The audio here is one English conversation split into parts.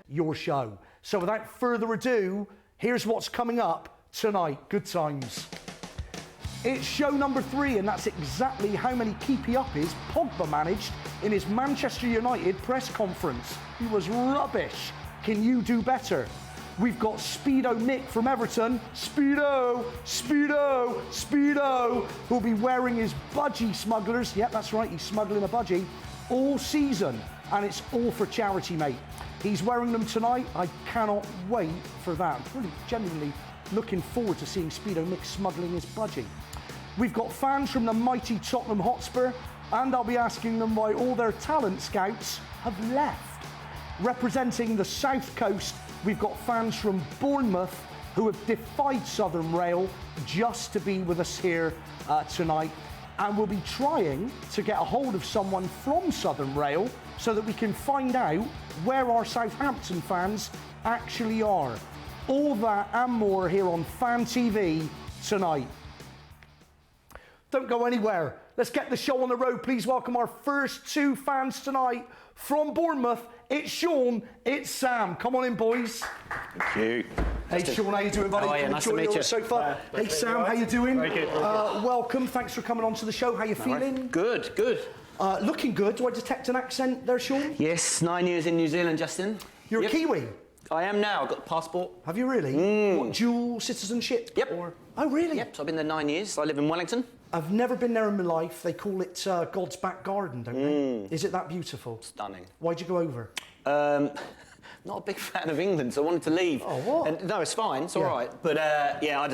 your show. So without further ado, here's what's coming up tonight. Good times. It's show number 3, and that's exactly how many keepy-uppies Pogba managed in his Manchester United press conference. He was rubbish. Can you do better? We've got Speedo Nick from Everton. Speedo, Speedo, Speedo, who'll be wearing his budgie smugglers. Yep, that's right, he's smuggling a budgie all season, and it's all for charity, mate. He's wearing them tonight. I cannot wait for that. I'm really genuinely looking forward to seeing Speedo Nick smuggling his budgie. We've got fans from the mighty Tottenham Hotspur, and I'll be asking them why all their talent scouts have left. Representing the South Coast, we've got fans from Bournemouth who have defied Southern Rail just to be with us here tonight. And we'll be trying to get a hold of someone from Southern Rail so that we can find out where our Southampton fans actually are. All that and more here on Fan TV tonight. Don't go anywhere. Let's get the show on the road. Please welcome our first 2 fans tonight from Bournemouth. It's Sean, it's Sam. Come on in, boys. Thank you. Hey Sean, how you doing, buddy? Oh, yeah, nice to meet you. Sofa. Hey Sam, how you doing? Very good. Welcome. Thanks for coming on to the show. How you feeling? Right. Good, good. Looking good. Do I detect an accent there, Sean? Yes, 9 years in New Zealand, Justin. You're a Kiwi? I am now. I've got the passport. Have you really? What, dual citizenship? Yep. Or... Oh, really? Yep, so I've been there 9 years. I live in Wellington. I've never been there in my life. They call it God's back garden, don't they? Is it that beautiful? Stunning. Why'd you go over? Not a big fan of England, so I wanted to leave. Oh, what? And, no, it's fine. It's all right. But yeah,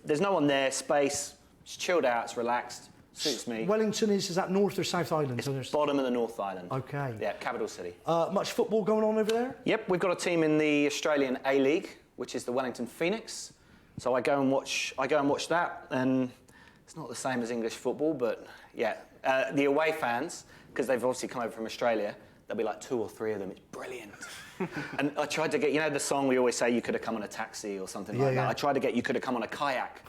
there's no one there. Space. It's chilled out. It's relaxed. Suits me. Wellington is that North or South Island? It's bottom of the North Island. Okay. Yeah, capital city. Much football going on over there? Yep, we've got a team in the Australian A-League, which is the Wellington Phoenix. So I go and watch that, and it's not the same as English football, but yeah. The away fans, because they've obviously come over from Australia, there'll be like 2 or 3 of them. It's brilliant. And I tried to get, you know the song we always say, you could have come on a taxi or something like that. I tried to get, you could have come on a kayak.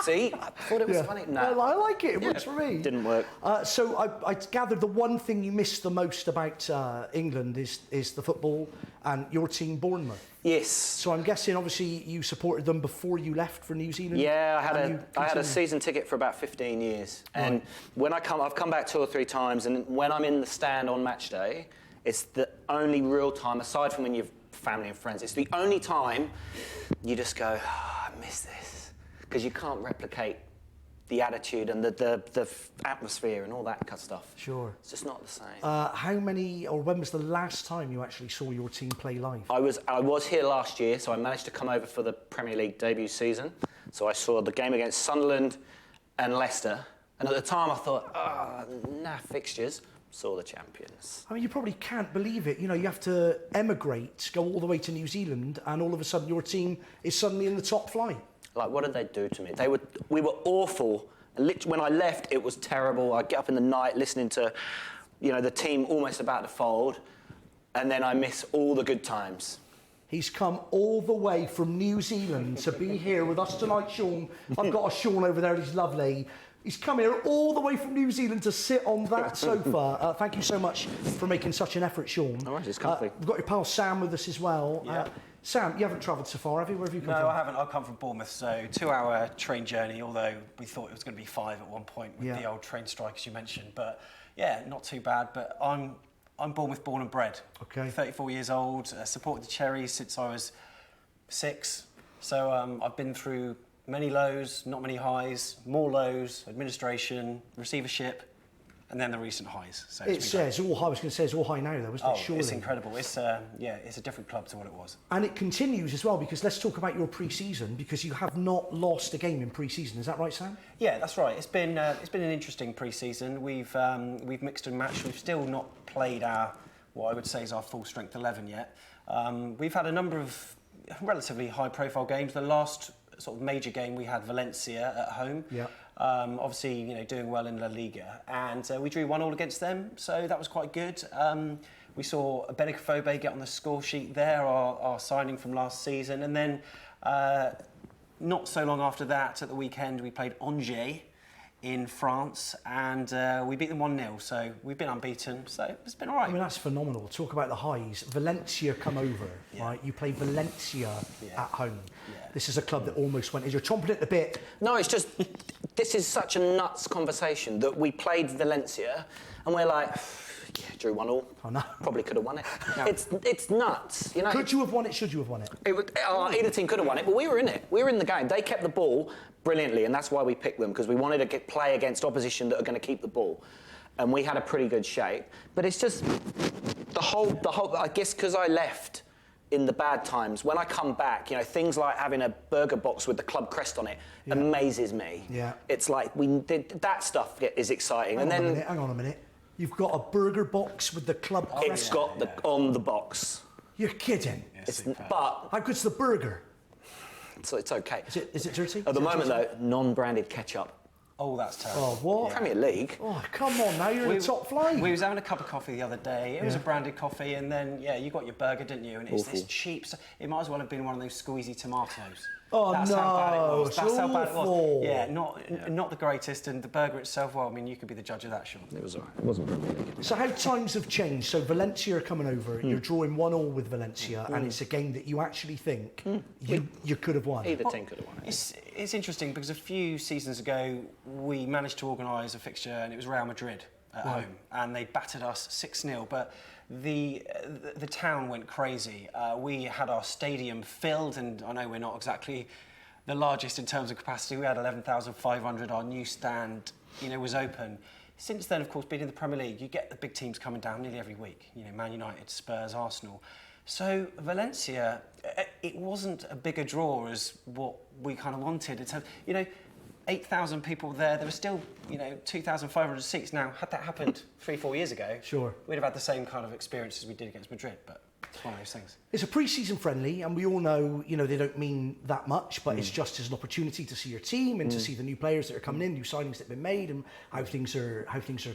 See? I thought it was funny. No. Well, I like it. It works for me. Didn't work. So I gathered the one thing you miss the most about England is the football and your team, Bournemouth. Yes. So I'm guessing, obviously, you supported them before you left for New Zealand? Yeah, I had a season ticket for about 15 years. And when I've come back 2 or 3 times, and when I'm in the stand on match day, it's the only real time, aside from when you've family and friends, it's the only time you just go, oh, I miss this. Because you can't replicate the attitude and the atmosphere and all that kind of stuff. Sure. It's just not the same. How many, or when was the last time you actually saw your team play live? I was here last year, so I managed to come over for the Premier League debut season. So I saw the game against Sunderland and Leicester. And at the time I thought, fixtures. Saw the champions. I mean, you probably can't believe it. You know, you have to emigrate, go all the way to New Zealand, and all of a sudden your team is suddenly in the top flight. Like, what did they do to me? We were awful. When I left, it was terrible. I'd get up in the night listening to, the team almost about to fold, and then I miss all the good times. He's come all the way from New Zealand to be here with us tonight, Sean. I've got a Sean over there, he's lovely. He's come here all the way from New Zealand to sit on that sofa. Thank you so much for making such an effort, Sean. All right, it's comfy. We've got your pal Sam with us as well. Yeah. Sam, you haven't travelled so far, have you? Where have you come from? No, I haven't. I've come from Bournemouth, so 2-hour train journey, although we thought it was going to be 5 at one point with the old train strike, as you mentioned. But yeah, not too bad. But I'm Bournemouth born and bred. Okay. 34 years old, supported the Cherries since I was 6. So I've been through many lows, not many highs, more lows, administration, receivership, and then the recent highs. So it's all high. I was going to say it's all high now, though, isn't it? Surely. It's incredible. It's it's a different club to what it was. And it continues as well, because let's talk about your pre-season, because you have not lost a game in pre-season. Is that right, Sam? Yeah, that's right. It's been an interesting pre-season. We've mixed and matched. We've still not played what I would say is our full strength 11 yet. We've had a number of relatively high-profile games. The last sort of major game we had Valencia at home. Yeah. Obviously, doing well in La Liga, and we drew 1-1 against them, so that was quite good. We saw Benicophobe get on the score sheet there, our signing from last season, and then not so long after that, at the weekend, we played Angers in France, and we beat them 1-0. So we've been unbeaten. So it's been all right. I mean, that's phenomenal. Talk about the highs. Valencia come over, right? You play Valencia at home. Yeah. This is a club that almost went. You're chomping at the bit. No, it's just, this is such a nuts conversation that we played Valencia and we're like, yeah, drew 1-1. Oh, no. Probably could have won it. It's nuts. You know, Could you have won it? Should you have won it? Either team could have won it, but we were in it. We were in the game. They kept the ball brilliantly, and that's why we picked them, because we wanted to play against opposition that are going to keep the ball. And we had a pretty good shape. But it's just the whole. I guess because I left in the bad times, when I come back, you know, things like having a burger box with the club crest on it amazes me. Yeah. It's like that stuff is exciting. Hang on a minute. You've got a burger box with the club crest. It's got on the box. You're kidding. But How good's the burger? so it's okay. Is it dirty? At the moment, though, non-branded ketchup. Oh, that's terrible. Oh, what? Premier League. Oh, come on now, you're in the top flight. We was having a cup of coffee the other day. It was a branded coffee, and then, you got your burger, didn't you? And it's this cheap... It might as well have been one of those squeezy tomatoes. Oh, That's no, how bad it was. it's That's how bad it awful. was. Yeah, not the greatest, and the burger itself, well, I mean, you could be the judge of that, Sean. It was all right. It wasn't Premier League. So how times have changed. So Valencia are coming over, you're drawing 1-1 with Valencia, and it's a game that you actually think you could have won. Either team could have won it. It's interesting because a few seasons ago, we managed to organise a fixture, and it was Real Madrid at home, and they battered us 6-0, but the town went crazy. We had our stadium filled, and I know we're not exactly the largest in terms of capacity. We had 11,500. Our new stand, was open. Since then, of course, being in the Premier League, you get the big teams coming down nearly every week. Man United, Spurs, Arsenal. So Valencia, it wasn't a bigger draw as what we kind of wanted. It's 8,000 people there. There were still, 2,500 seats. Now, had that happened 3-4 years ago, Sure, we'd have had the same kind of experience as we did against Madrid. But it's one of those things. It's a pre-season friendly, and we all know, they don't mean that much, but it's just as an opportunity to see your team and to see the new players that are coming in, new signings that have been made, and how things are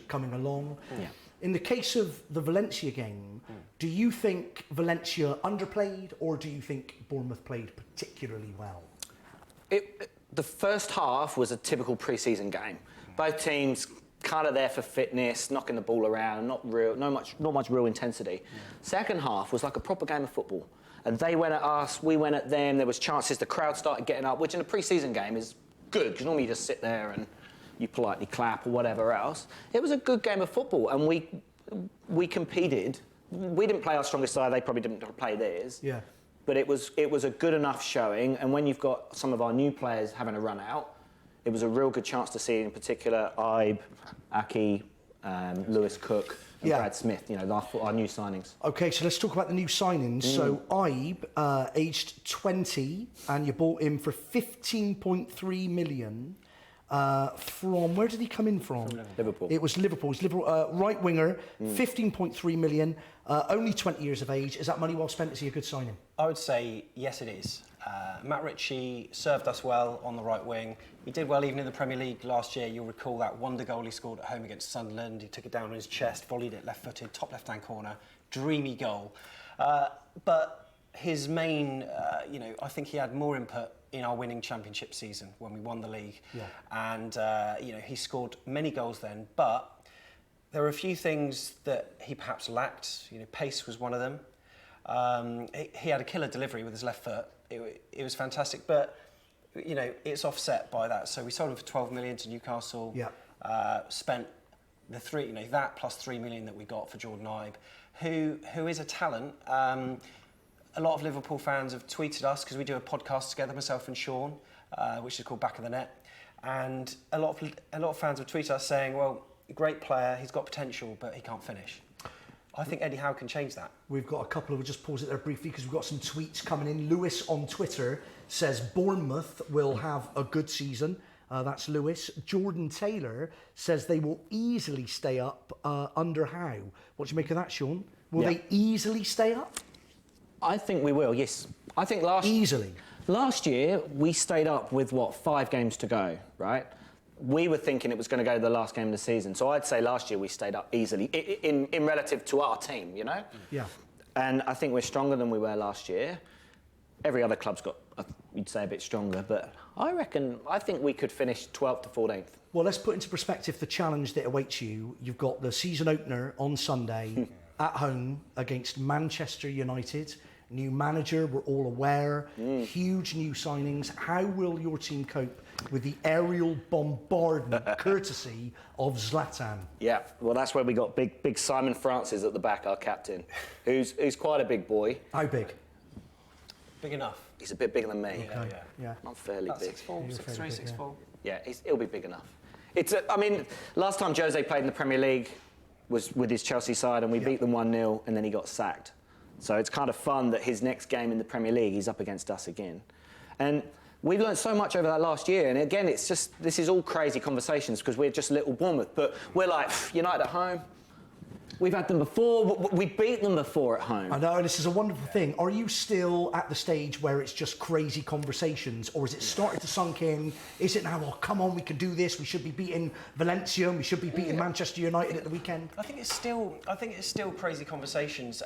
coming along. Yeah. In the case of the Valencia game, do you think Valencia underplayed, or do you think Bournemouth played particularly well? The first half was a typical pre-season game. Both teams kind of there for fitness, knocking the ball around, not much real intensity. Second half was like a proper game of football. And they went at us, we went at them, there was chances, the crowd started getting up, which in a pre-season game is good, because normally you just sit there and you politely clap or whatever else. It was a good game of football, and we competed. We didn't play our strongest side, they probably didn't play theirs. Yeah. But it was a good enough showing, and when you've got some of our new players having a run out, it was a real good chance to see, in particular, Ibe, Aki, Lewis Cook, and Brad Smith, our new signings. Okay, so let's talk about the new signings. So Ibe, aged 20, and you bought him for 15.3 million. From where did he come in from? Liverpool. It was Liverpool. It's Liverpool, right winger, 15.3 million, only 20 years of age. Is that money well spent? Is he a good signing? I would say yes, it is. Matt Ritchie served us well on the right wing. He did well even in the Premier League last year. You'll recall that wonder goal he scored at home against Sunderland. He took it down on his chest, volleyed it left-footed, top left-hand corner. Dreamy goal. But his main, I think he had more input in our winning championship season when we won the league. Yeah. And, he scored many goals then, but there were a few things that he perhaps lacked. Pace was one of them. He had a killer delivery with his left foot. It was fantastic, but, it's offset by that. So we sold him for 12 million to Newcastle. Yeah. Spent the that plus 3 million that we got for Jordan Ibe, who is a talent. A lot of Liverpool fans have tweeted us, because we do a podcast together, myself and Sean, which is called Back of the Net. And a lot of fans have tweeted us saying, well, great player, he's got potential, but he can't finish. I think Eddie Howe can change that. We've got a couple, we'll just pause it there briefly, because we've got some tweets coming in. Lewis on Twitter says Bournemouth will have a good season. That's Lewis. Jordan Taylor says they will easily stay up under Howe. What do you make of that, Sean? Will they easily stay up? I think we will, yes. I think last year, we stayed up with, 5 games to go, right? We were thinking it was going to go to the last game of the season. So I'd say last year we stayed up easily, in relative to our team, Yeah. And I think we're stronger than we were last year. Every other club's got you'd say a bit stronger, but I think we could finish 12th to 14th. Well, let's put into perspective the challenge that awaits you. You've got the season opener on Sunday at home against Manchester United. New manager, we're all aware. Huge new signings. How will your team cope with the aerial bombardment courtesy of Zlatan? Yeah, well, that's where we got big Simon Francis at the back, our captain, who's quite a big boy. How big? Big enough. He's a bit bigger than me. Yeah. I'm fairly About big. 6'4", 6'3", 6'4". Yeah, he'll be big enough. I mean, last time Jose played in the Premier League was with his Chelsea side, and we beat them 1-0, and then he got sacked. So it's kind of fun that his next game in the Premier League, he's up against us again. And we've learned so much over that last year. And again, this is all crazy conversations because we're just little Bournemouth. But we're like, United at home. We've had them before. We beat them before at home. I know, this is a wonderful thing. Are you still at the stage where it's just crazy conversations, or is it starting to sunk in? Is it now, oh, come on, we can do this. We should be beating Valencia and we should be beating Manchester United at the weekend? I think it's still crazy conversations.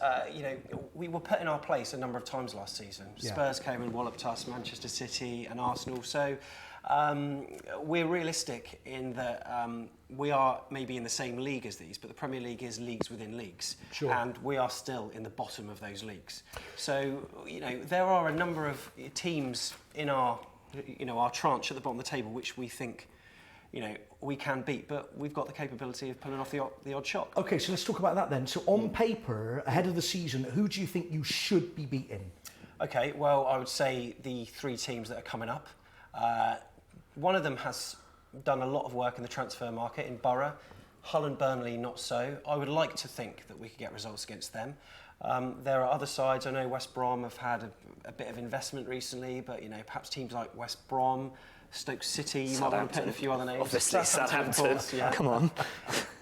We were put in our place a number of times last season. Yeah. Spurs came and walloped us, Manchester City and Arsenal. So we're realistic in that we are maybe in the same league as these, but the Premier League is leagues within leagues. Sure. And we are still in the bottom of those leagues. So, there are a number of teams in our tranche at the bottom of the table which we think, we can beat, but we've got the capability of pulling off the odd shock. OK, so let's talk about that then. So on paper, ahead of the season, who do you think you should be beating? OK, well, I would say the 3 teams that are coming up. One of them has done a lot of work in the transfer market in Borough. Hull and Burnley, not so. I would like to think that we could get results against them. There are other sides. I know West Brom have had a bit of investment recently, but perhaps teams like West Brom, Stoke City, you might want to put in a few other names. Obviously, Southampton. Of course, yeah. Come on.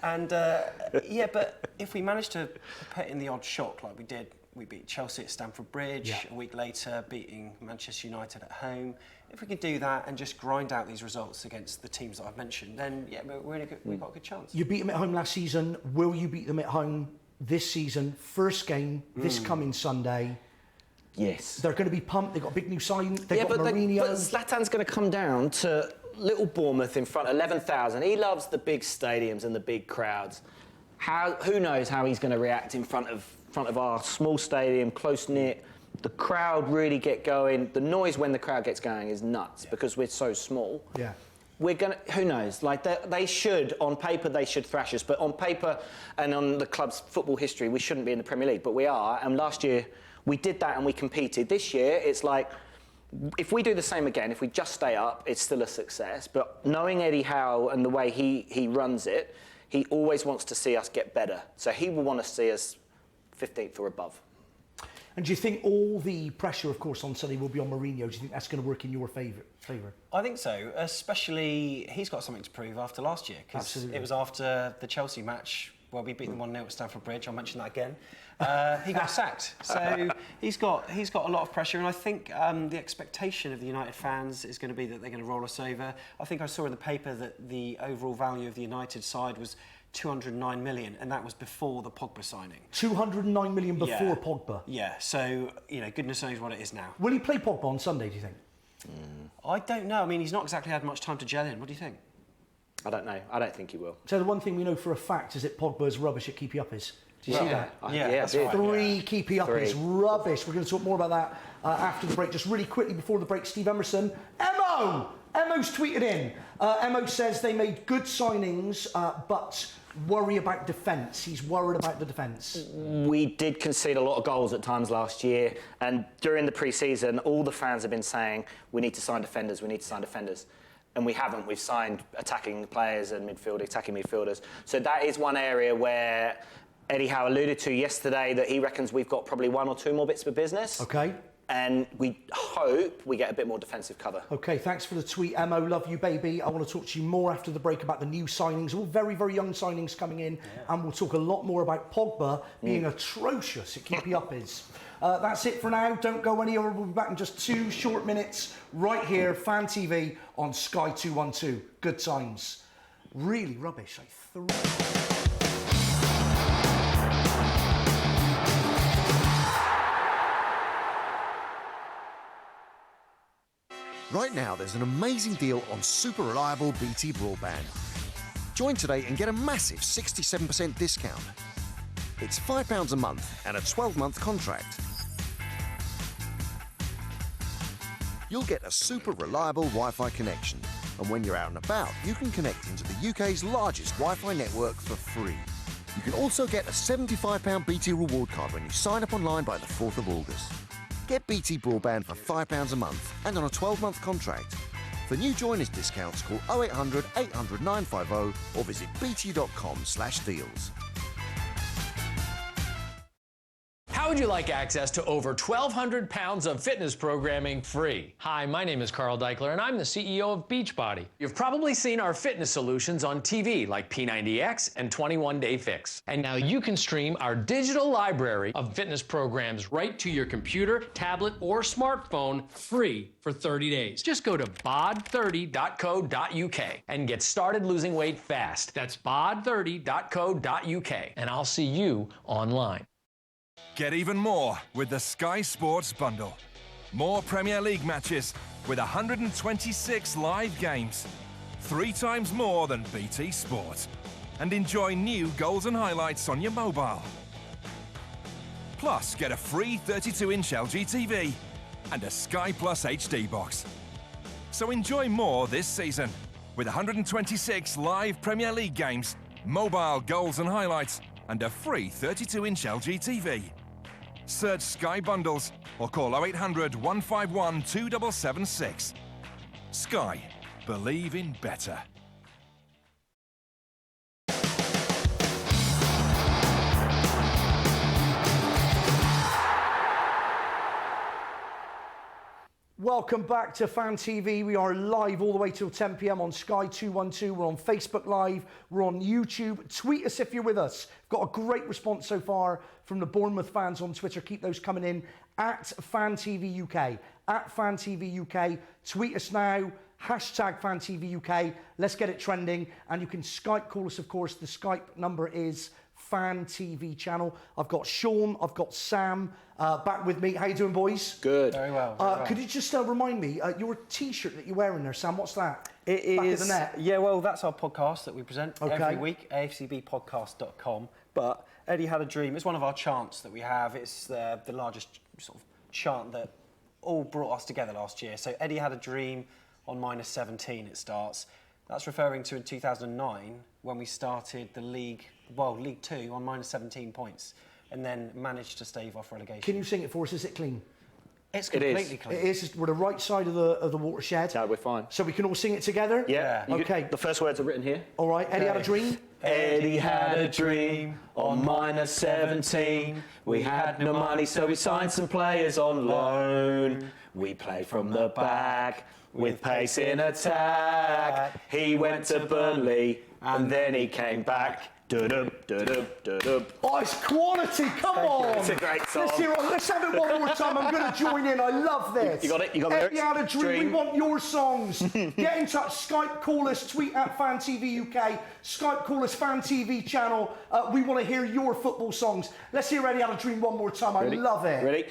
And but if we manage to put in the odd shock like we did, we beat Chelsea at Stamford Bridge, a week later beating Manchester United at home. If we could do that and just grind out these results against the teams that I've mentioned, then we've got a good chance. You beat them at home last season. Will you beat them at home this season? First game this coming Sunday. Yes. They're going to be pumped. They've got a big new sign. They've got Mourinho. But Zlatan's going to come down to little Bournemouth in front of 11,000. He loves the big stadiums and the big crowds. Who knows how he's going to react in front of our small stadium, close-knit. The crowd really get going. The noise when the crowd gets going is nuts because we're so small. Yeah. Who knows? Like they should, on paper, they should thrash us. But on paper and on the club's football history, we shouldn't be in the Premier League. But we are. And last year, we did that and we competed. This year, it's like, if we do the same again, if we just stay up, it's still a success. But knowing Eddie Howe and the way he runs it, he always wants to see us get better. So he will want to see us 15th or above. And do you think all the pressure, of course, on Sunday will be on Mourinho? Do you think that's going to work in your favour? I think so, especially he's got something to prove after last year. Because it was after the Chelsea match where we beat them 1-0 at Stamford Bridge. I'll mention that again. He got sacked. So he's got a lot of pressure. And I think the expectation of the United fans is going to be that they're going to roll us over. I think I saw in the paper that the overall value of the United side was 209 million, and that was before the Pogba signing. 209 million before Pogba? Yeah, so, goodness knows what it is now. Will he play Pogba on Sunday, do you think? I don't know. I mean, he's not exactly had much time to gel in. What do you think? I don't know. I don't think he will. So the one thing we know for a fact is that Pogba's rubbish at Keepy-uppys. Do you see that? Yeah, that's right. 3 Keepy-uppys, rubbish. We're going to talk more about that after the break. Just really quickly before the break, Steve Emerson. Emo's tweeted in. Emo says they made good signings, but worry about defence. He's worried about the defence. We did concede a lot of goals at times last year, and during the pre-season, all the fans have been saying, we need to sign defenders, we need to sign defenders. And we haven't. We've signed attacking players and attacking midfielders. So that is one area where Eddie Howe alluded to yesterday that he reckons we've got probably 1 or 2 more bits of business. OK. And we hope we get a bit more defensive cover. OK, thanks for the tweet, Emo. Love you, baby. I want to talk to you more after the break about the new signings, all very, very young signings coming in. And we'll talk a lot more about Pogba being atrocious at Keepy-uppys. That's it for now. Don't go anywhere. We'll be back in just 2 short minutes right here, Fan TV on Sky 212. Good times. Really rubbish. Right now, there's an amazing deal on super reliable BT broadband. Join today and get a massive 67% discount. It's £5 a month and a 12-month contract. You'll get a super reliable Wi-Fi connection. And when you're out and about, you can connect into the UK's largest Wi-Fi network for free. You can also get a £75 BT reward card when you sign up online by the 4th of August. Get BT broadband for £5 a month and on a 12-month contract. For new joiners discounts, call 0800 800 950 or visit bt.com/deals. How would you like access to over 1,200 pounds of fitness programming free? Hi, my name is Carl Deichler, and I'm the CEO of Beachbody. You've probably seen our fitness solutions on TV, like P90X and 21 Day Fix. And now you can stream our digital library of fitness programs right to your computer, tablet, or smartphone free for 30 days. Just go to bod30.co.uk and get started losing weight fast. That's bod30.co.uk, and I'll see you online. Get even more with the Sky Sports Bundle. More Premier League matches with 126 live games. 3 times more than BT Sport. And enjoy new goals and highlights on your mobile. Plus, get a free 32-inch LG TV and a Sky Plus HD box. So enjoy more this season with 126 live Premier League games, mobile goals and highlights, and a free 32-inch LG TV. Search Sky Bundles or call 0800 151 2776. Sky. Believe in better. Welcome back to Fan TV. We are live all the way till 10 p.m. on Sky 212. We're on Facebook Live. We're on YouTube. Tweet us if you're with us. Got a great response so far from the Bournemouth fans on Twitter. Keep those coming in at FanTVUK. At FanTVUK. Tweet us now. Hashtag FanTVUK. Let's get it trending. And you can Skype call us, of course. The Skype number is Fan TV channel. I've got Sean. I've got Sam back with me. How you doing, boys? Good. Very well. Very well. Could you just remind me, your T-shirt that you're wearing there, Sam, what's that? It is. Back of the net. Yeah, well, that's our podcast that we present Okay. every week, afcbpodcast.com. But Eddie Had a Dream. It's one of our chants that we have. It's the largest sort of chant that all brought us together last year. So Eddie Had a Dream on -17 it starts. That's referring to in 2009 when we started the League 2 on -17 points and then managed to stave off relegation. Can you sing it for us? Is it clean? It's completely is. clean. It is. We're the right side of the watershed. No, we're fine. So we can all sing it together? Yeah. Okay. The first words are written here. All right. Eddie Had a Dream? Eddie had a dream on -17. We had no money, so we signed some players on loan. We played from the back with pace in attack. He went to Burnley and then he came back. Du-dub, du-dub, du-dub. Oh, it's quality. Come on. It's a great song. Let's hear it. Let's have it one more time. I'm going to join in. I love this. You got it? You got the Eddie lyrics? Had a Dream. We want your songs. Get in touch. Skype, call us. Tweet at FanTVUK. Skype, call us. Fan TV channel. We want to hear your football songs. Let's hear Eddie Had a Dream one more time. Ready? I love it. Ready?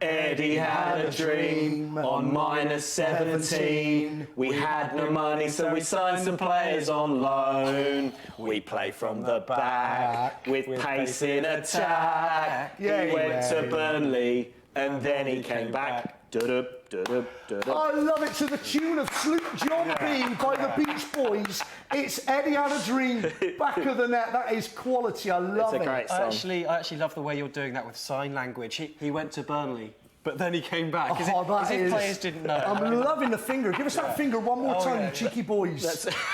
Eddie had a dream on -17. We had no money, so we signed some players on loan. We play from the back with pace in attack. Yeah, He went to yeah. Burnley and then he came back. Du-dub, du-dub, du-dub. I love it to the tune of Sloop Jumping by the Beach Boys. It's Eddie Had a Dream, back of the net. That is quality. I love It's a it. great I song. actually love the way you're doing that with sign language. He went to Burnley, but then he came back. As that if is- players didn't know. I'm loving the finger. Give us that finger one more time, yeah. you cheeky boys.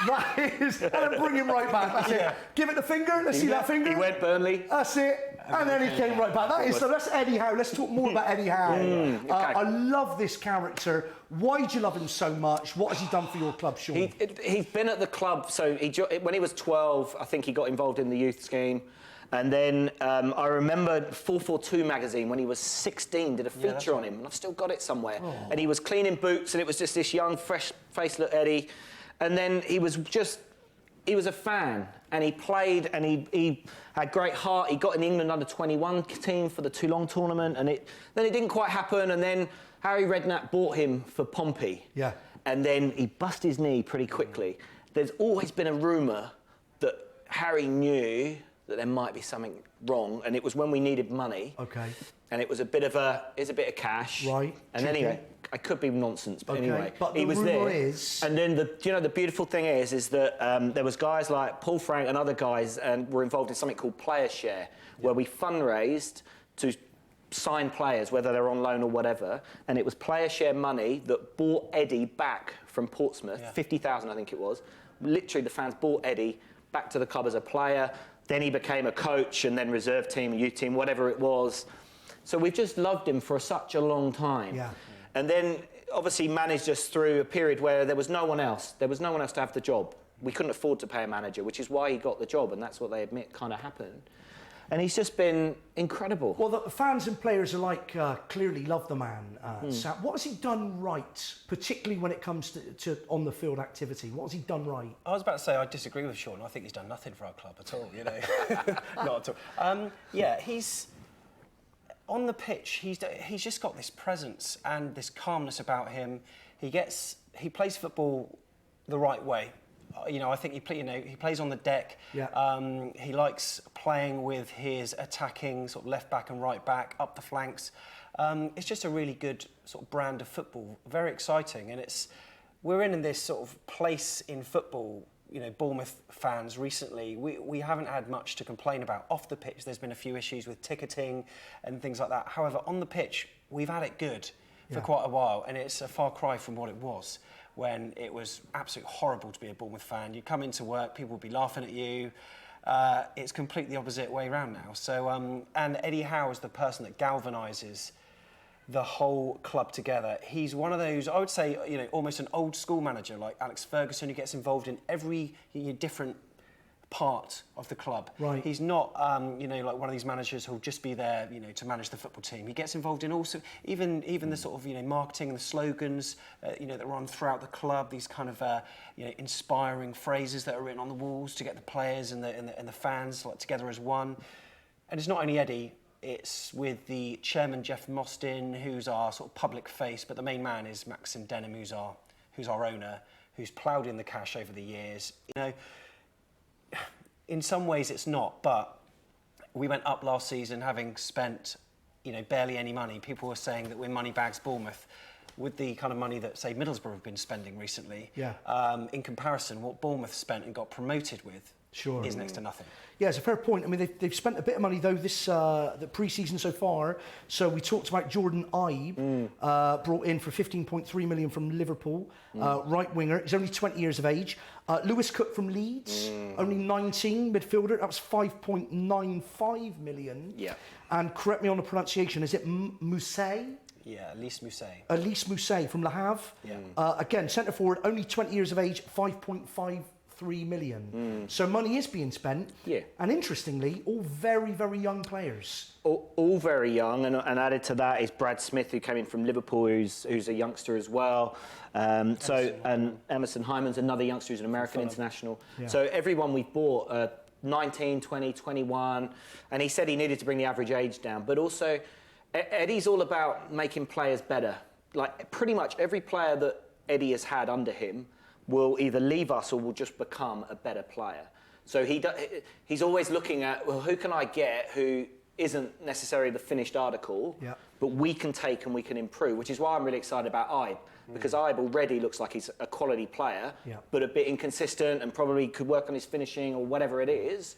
That is, and then bring him right back. That's it. Give it the finger. Let's see that finger. He went Burnley. That's it. And then he came right back. That is, so that's Eddie Howe. Let's talk more about Eddie Howe. okay. I love this character. Why do you love him so much? What has he done for your club, Sean? He's been at the club, so when he was 12, I think he got involved in the youth scheme. And then I remember 442 magazine, when he was 16, did a feature on him, and I've still got it somewhere. Oh. And he was cleaning boots, and it was just this young, fresh-faced little Eddie. And then he was a fan, and he played, and he had great heart. He got in the England under-21 team for the Toulon tournament, and then it didn't quite happen, and then Harry Redknapp bought him for Pompey. Yeah. and then he bust his knee pretty quickly. There's always been a rumour that Harry knew that there might be something wrong, and it was when we needed money. Okay. And it was a bit of cash. Right. And anyway, I could be nonsense, but anyway, but he was there. Is... And then the beautiful thing is that there was guys like Paul Frank and other guys, and were involved in something called Player Share, where we fundraised to sign players, whether they're on loan or whatever, and it was Player Share money that bought Eddie back from Portsmouth, 50,000 I think it was. Literally, the fans bought Eddie back to the club as a player. Then he became a coach, and then reserve team, youth team, whatever it was. So we've just loved him for such a long time. Yeah. And then obviously managed us through a period where there was no one else. There was no one else to have the job. We couldn't afford to pay a manager, which is why he got the job, and that's what they admit kind of happened. And he's just been incredible. Well, the fans and players alike clearly love the man, Sam. What has he done right, particularly when it comes to on-the-field activity? What has he done right? I was about to say I disagree with Sean. I think he's done nothing for our club at all, you know. Not at all. Yeah, he's... On the pitch, he's just got this presence and this calmness about him. He plays football the right way. You know, I think he plays on the deck. Yeah. He likes playing with his attacking sort of left back and right back up the flanks. It's just a really good sort of brand of football. Very exciting, and we're in this sort of place in football. You know, Bournemouth fans recently, we haven't had much to complain about. Off the pitch, there's been a few issues with ticketing and things like that. However, on the pitch, we've had it good for quite a while, and it's a far cry from what it was when it was absolutely horrible to be a Bournemouth fan. You come into work, people would be laughing at you. It's completely the opposite way around now. So, and Eddie Howe is the person that galvanises the whole club together. He's one of those, I would say, you know, almost an old school manager like Alex Ferguson, who gets involved in every different part of the club. Right. He's not, you know, like one of these managers who'll just be there, you know, to manage the football team. He gets involved in also, even the sort of, you know, marketing and the slogans, you know, that run throughout the club. These kind of, you know, inspiring phrases that are written on the walls to get the players and the fans like together as one. And it's not only Eddie. It's with the chairman, Jeff Mostyn, who's our sort of public face, but the main man is Maxim Denham, who's our owner, who's ploughed in the cash over the years. You know, in some ways it's not, but we went up last season having spent, you know, barely any money. People were saying that we're money bags Bournemouth. With the kind of money that, say, Middlesbrough have been spending recently, in comparison, what Bournemouth spent and got promoted with is next to nothing. Yeah, it's a fair point. I mean, they've spent a bit of money, though, the pre-season so far. So we talked about Jordan Ibe, brought in for 15.3 million from Liverpool, right winger. He's only 20 years of age. Lewis Cook from Leeds, only 19, midfielder. That was 5.95 million. Yeah. And correct me on the pronunciation, is it Mousset? Yeah, Elise Mousset. Elise Mousset from Le Havre. Yeah. Again, centre forward, only 20 years of age, 5.53 million. So money is being spent. Yeah. And interestingly, all very, very young players. All very young, and added to that is Brad Smith, who came in from Liverpool, who's a youngster as well. And Emerson Hyman's another youngster who's an American international. Yeah. So everyone we've bought, 19, 20, 21, and he said he needed to bring the average age down, but also Eddie's all about making players better. Like, pretty much every player that Eddie has had under him will either leave us or will just become a better player. So he's always looking at, well, who can I get who isn't necessarily the finished article, but we can take and we can improve, which is why I'm really excited about Ibe, because Ibe already looks like he's a quality player, but a bit inconsistent and probably could work on his finishing or whatever it is.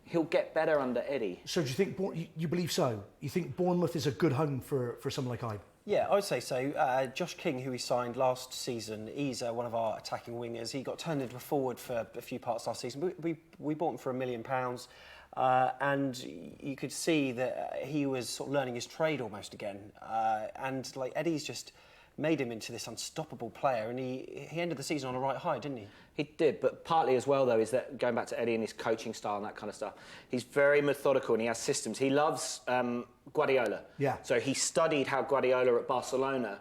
He'll get better under Eddie. So do you think, you believe so? You think Bournemouth is a good home for someone like Ibe? Yeah, I would say so. Josh King, who we signed last season, he's one of our attacking wingers. He got turned into a forward for a few parts last season. We bought him for £1 million, and you could see that he was sort of learning his trade almost again. And like Eddie's just made him into this unstoppable player, and he ended the season on a right high, didn't he? He did, but partly as well, though, is that going back to Eddie and his coaching style and that kind of stuff, he's very methodical and he has systems. He loves Guardiola. Yeah. So he studied how Guardiola at Barcelona,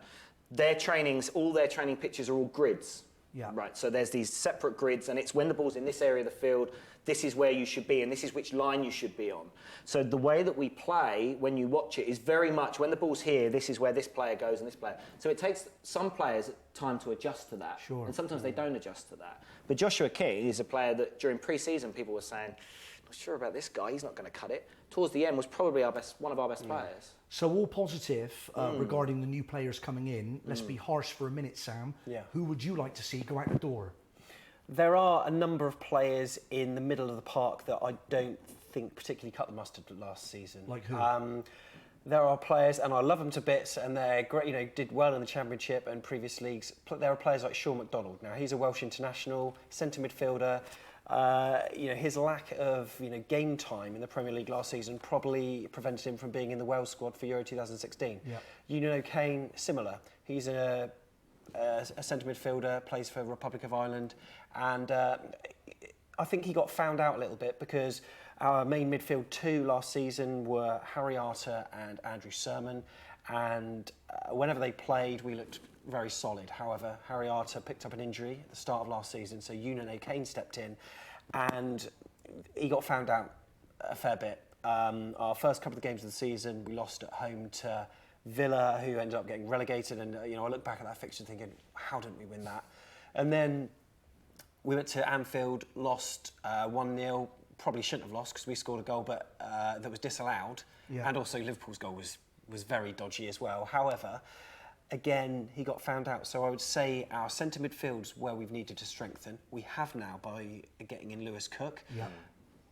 all their training pitches are all grids. Yeah. Right, so there's these separate grids, and it's when the ball's in this area of the field, this is where you should be and this is which line you should be on. So the way that we play when you watch it is very much when the ball's here, this is where this player goes and this player. So it takes some players time to adjust to that. Sure. And sometimes they don't adjust to that. But Joshua King is a player that during pre-season people were saying, not sure about this guy, he's not going to cut it. Towards the end was probably one of our best players. So all positive regarding the new players coming in. Let's be harsh for a minute, Sam. Yeah. Who would you like to see go out the door? There are a number of players in the middle of the park that I don't think particularly cut the mustard last season. Like who? There are players, and I love them to bits, and they're great. You know, did well in the Championship and previous leagues. There are players like Sean McDonald. Now he's a Welsh international, centre midfielder. You know, his lack of game time in the Premier League last season probably prevented him from being in the Wales squad for Euro 2016. Yeah. Kane, similar. He's a centre midfielder, plays for Republic of Ireland, and I think he got found out a little bit because our main midfield two last season were Harry Arter and Andrew Sermon, and whenever they played, we looked very solid. However, Harry Arter picked up an injury at the start of last season, so Yoon Kane stepped in, and he got found out a fair bit. Our first couple of games of the season, we lost at home to Villa, who ended up getting relegated, and I look back at that fixture thinking, how didn't we win that? And then we went to Anfield, lost 1-0. Probably shouldn't have lost because we scored a goal, but that was disallowed. Yeah. And also Liverpool's goal was very dodgy as well. However, again, he got found out. So I would say our centre midfield's where we've needed to strengthen. We have now by getting in Lewis Cook. Yeah.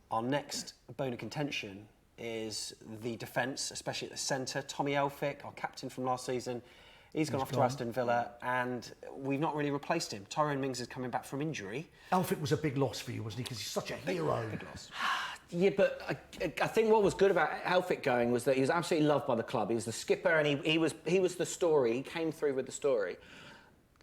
Our next bone of contention is the defence, especially at the centre. Tommy Elphick, our captain from last season, he's gone off to Aston Villa, and we've not really replaced him. Tyrone Mings is coming back from injury. Elphick was a big loss for you, wasn't he? Because he's such a hero. Big loss. Yeah, but I think what was good about Elphick going was that he was absolutely loved by the club. He was the skipper, and he was the story. He came through with the story.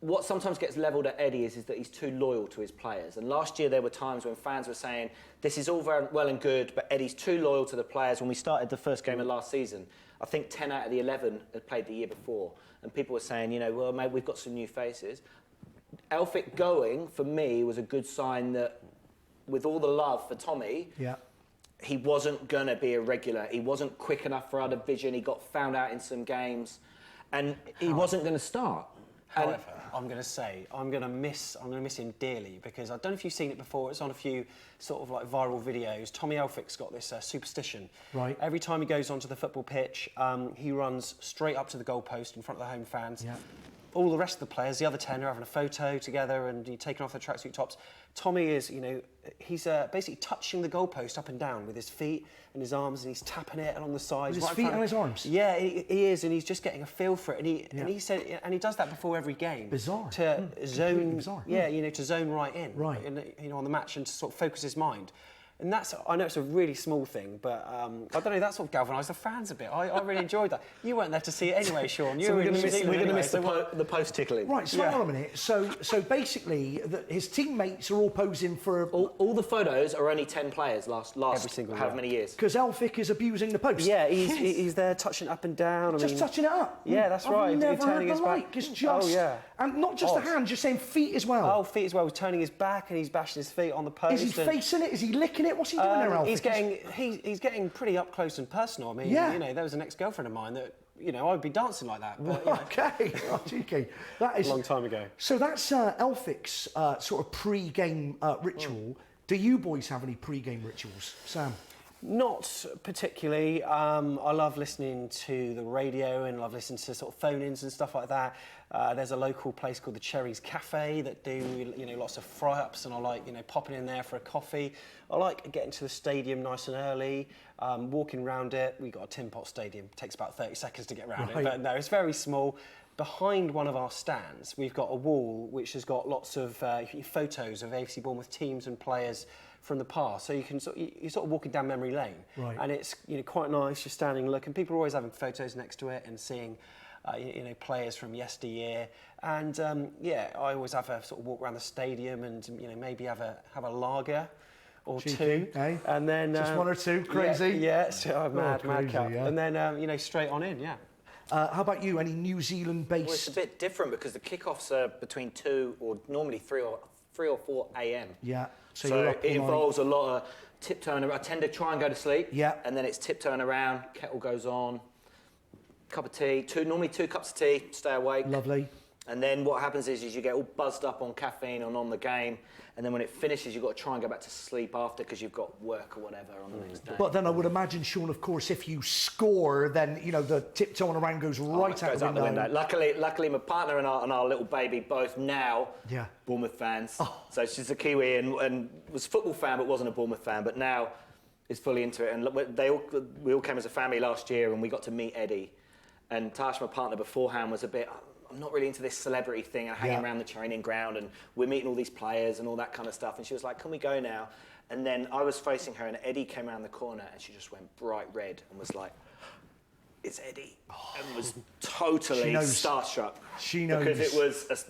What sometimes gets levelled at Eddie is that he's too loyal to his players. And last year there were times when fans were saying, this is all very well and good, but Eddie's too loyal to the players. When we started the first game of last season, I think 10 out of the 11 had played the year before. And people were saying, well, maybe we've got some new faces. Elphick going, for me, was a good sign that with all the love for Tommy, he wasn't going to be a regular. He wasn't quick enough for our division. He got found out in some games. And he wasn't going to start. However, I'm going to say, I'm going to miss him dearly because I don't know if you've seen it before. It's on a few sort of like viral videos. Tommy Elphick's got this superstition. Right. Every time he goes onto the football pitch, he runs straight up to the goalpost in front of the home fans. Yeah. All the rest of the players, the other 10, are having a photo together and taking off their tracksuit tops. Tommy is, he's basically touching the goalpost up and down with his feet and his arms, and he's tapping it along the sides. With his feet and his arms? Yeah, he is, and he's just getting a feel for it. And he said, and he does that before every game. Bizarre. To zone, bizarre. Yeah, to zone right in. Right. On the match and to sort of focus his mind. And I know it's a really small thing, but I don't know, that sort of galvanised the fans a bit. I really enjoyed that. You weren't there to see it anyway, Sean. So we're going to miss the post tickling. Right, so hang on a minute. So basically, his teammates are all posing for... All the photos are only 10 players last every single however many years. Because Elphick is abusing the post. Yeah, he's there touching it up and down. Just touching it up? Yeah, that's right. I've never turning heard the his like. back. It's just... Oh, yeah. And not just the hand, just saying feet as well. Oh, feet as well. He's turning his back and he's bashing his feet on the post. Is he facing it? Is he licking it? What's he doing there, Elphick? He's getting pretty up close and personal. I mean, there was an ex-girlfriend of mine that, I'd be dancing like that. But, Okay, cheeky. That is a long time ago. So that's Elphick's sort of pre-game ritual. Do you boys have any pre-game rituals, Sam? Not particularly. I love listening to the radio and love listening to sort of phone-ins and stuff like that. There's a local place called the Cherries Cafe that do, lots of fry-ups, and I like, popping in there for a coffee. I like getting to the stadium nice and early, walking around it. We've got a tin pot stadium. It takes about 30 seconds to get around it, but no, it's very small. Behind one of our stands, we've got a wall which has got lots of photos of AFC Bournemouth teams and players from the past, so you can you're sort of walking down memory lane, and it's quite nice. You're standing and looking. People are always having photos next to it and seeing players from yesteryear. And I always have a sort of walk around the stadium and maybe have a lager or two, and then just one or two, crazy. Mad cap, yeah. And then straight on in, yeah. How about you? Any New Zealand-based? Well, it's a bit different because the kickoffs are between 2 or normally 3 or 4 a.m. Yeah. So it involves a lot of tiptoeing around. I tend to try and go to sleep. Yeah. And then it's tiptoeing around, kettle goes on, cup of tea, normally 2 cups of tea, stay awake. Lovely. And then what happens is you get all buzzed up on caffeine and on the game, and then when it finishes, you've got to try and go back to sleep after because you've got work or whatever on the next day. But then I would imagine, Sean, of course, if you score, then, you know, the tiptoeing around goes right out the window. Luckily, my partner and our little baby both now Bournemouth fans. Oh. So she's a Kiwi and was a football fan but wasn't a Bournemouth fan, but now is fully into it. And we all came as a family last year and we got to meet Eddie. And Tash, my partner, beforehand was a bit... I'm not really into this celebrity thing and hanging around the training ground and we're meeting all these players and all that kind of stuff. And she was like, can we go now? And then I was facing her and Eddie came around the corner and she just went bright red and was like, it's Eddie. And was totally starstruck. She knows. Because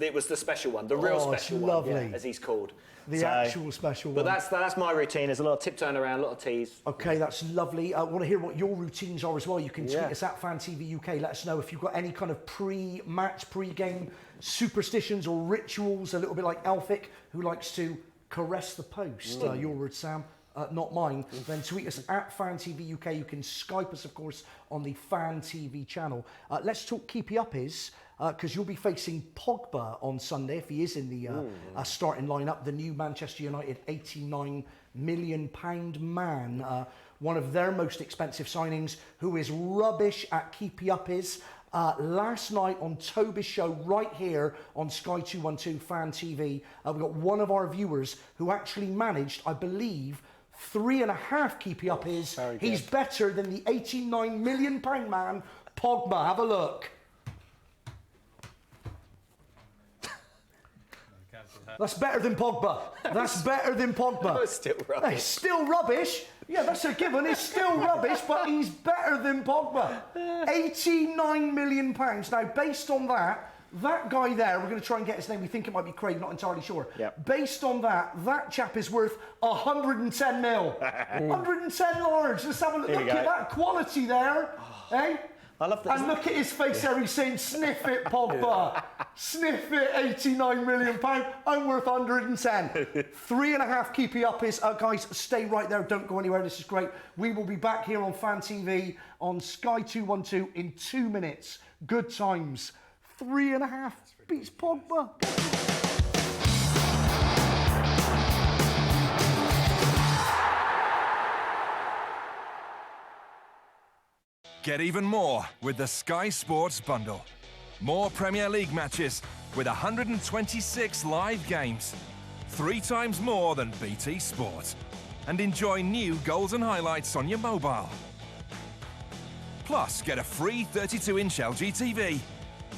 it was the special one, the real special one, as he's called. The actual special one. But that's my routine. There's a lot of tiptoeing around, a lot of teas. Okay, that's lovely. I want to hear what your routines are as well. You can tweet us at FanTV UK. Let us know if you've got any kind of pre-match, pre-game superstitions or rituals, a little bit like Elphick, who likes to caress the post. Your word, Sam. Not mine. Then tweet us at FanTV UK. You can Skype us, of course, on the Fan TV channel. Let's talk Keepy-uppys, because you'll be facing Pogba on Sunday if he is in the starting lineup. The new Manchester United £89 million man, one of their most expensive signings, who is rubbish at Keepy-uppys. Last night on Toby's show right here on Sky 212 Fan TV, we got one of our viewers who actually managed, I believe, 3.5 Keepy-uppys. He's better than the £89 million man, Pogba. Have a look. That's better than Pogba. That's better than Pogba. It's still rubbish. It's still rubbish. Yeah, that's a given. It's still rubbish, but he's better than Pogba. £89 million. Now, based on that guy there, we're going to try and get his name. We think it might be Craig, not entirely sure. Yep. Based on that chap is worth 110 mil. 110 large. Let's have a look. Look at that quality there. Eh? I love that. And look at his face there. He's saying, sniff it, Pogba. Sniff it, £89 million. I'm worth 110. 3.5 Keepy-uppys. Guys, stay right there. Don't go anywhere. This is great. We will be back here on Fan TV on Sky 212 in 2 minutes. Good times. 3.5 beats Pogba. Get even more with the Sky Sports Bundle. More Premier League matches with 126 live games. 3 times more than BT Sport. And enjoy new goals and highlights on your mobile. Plus, get a free 32-inch LG TV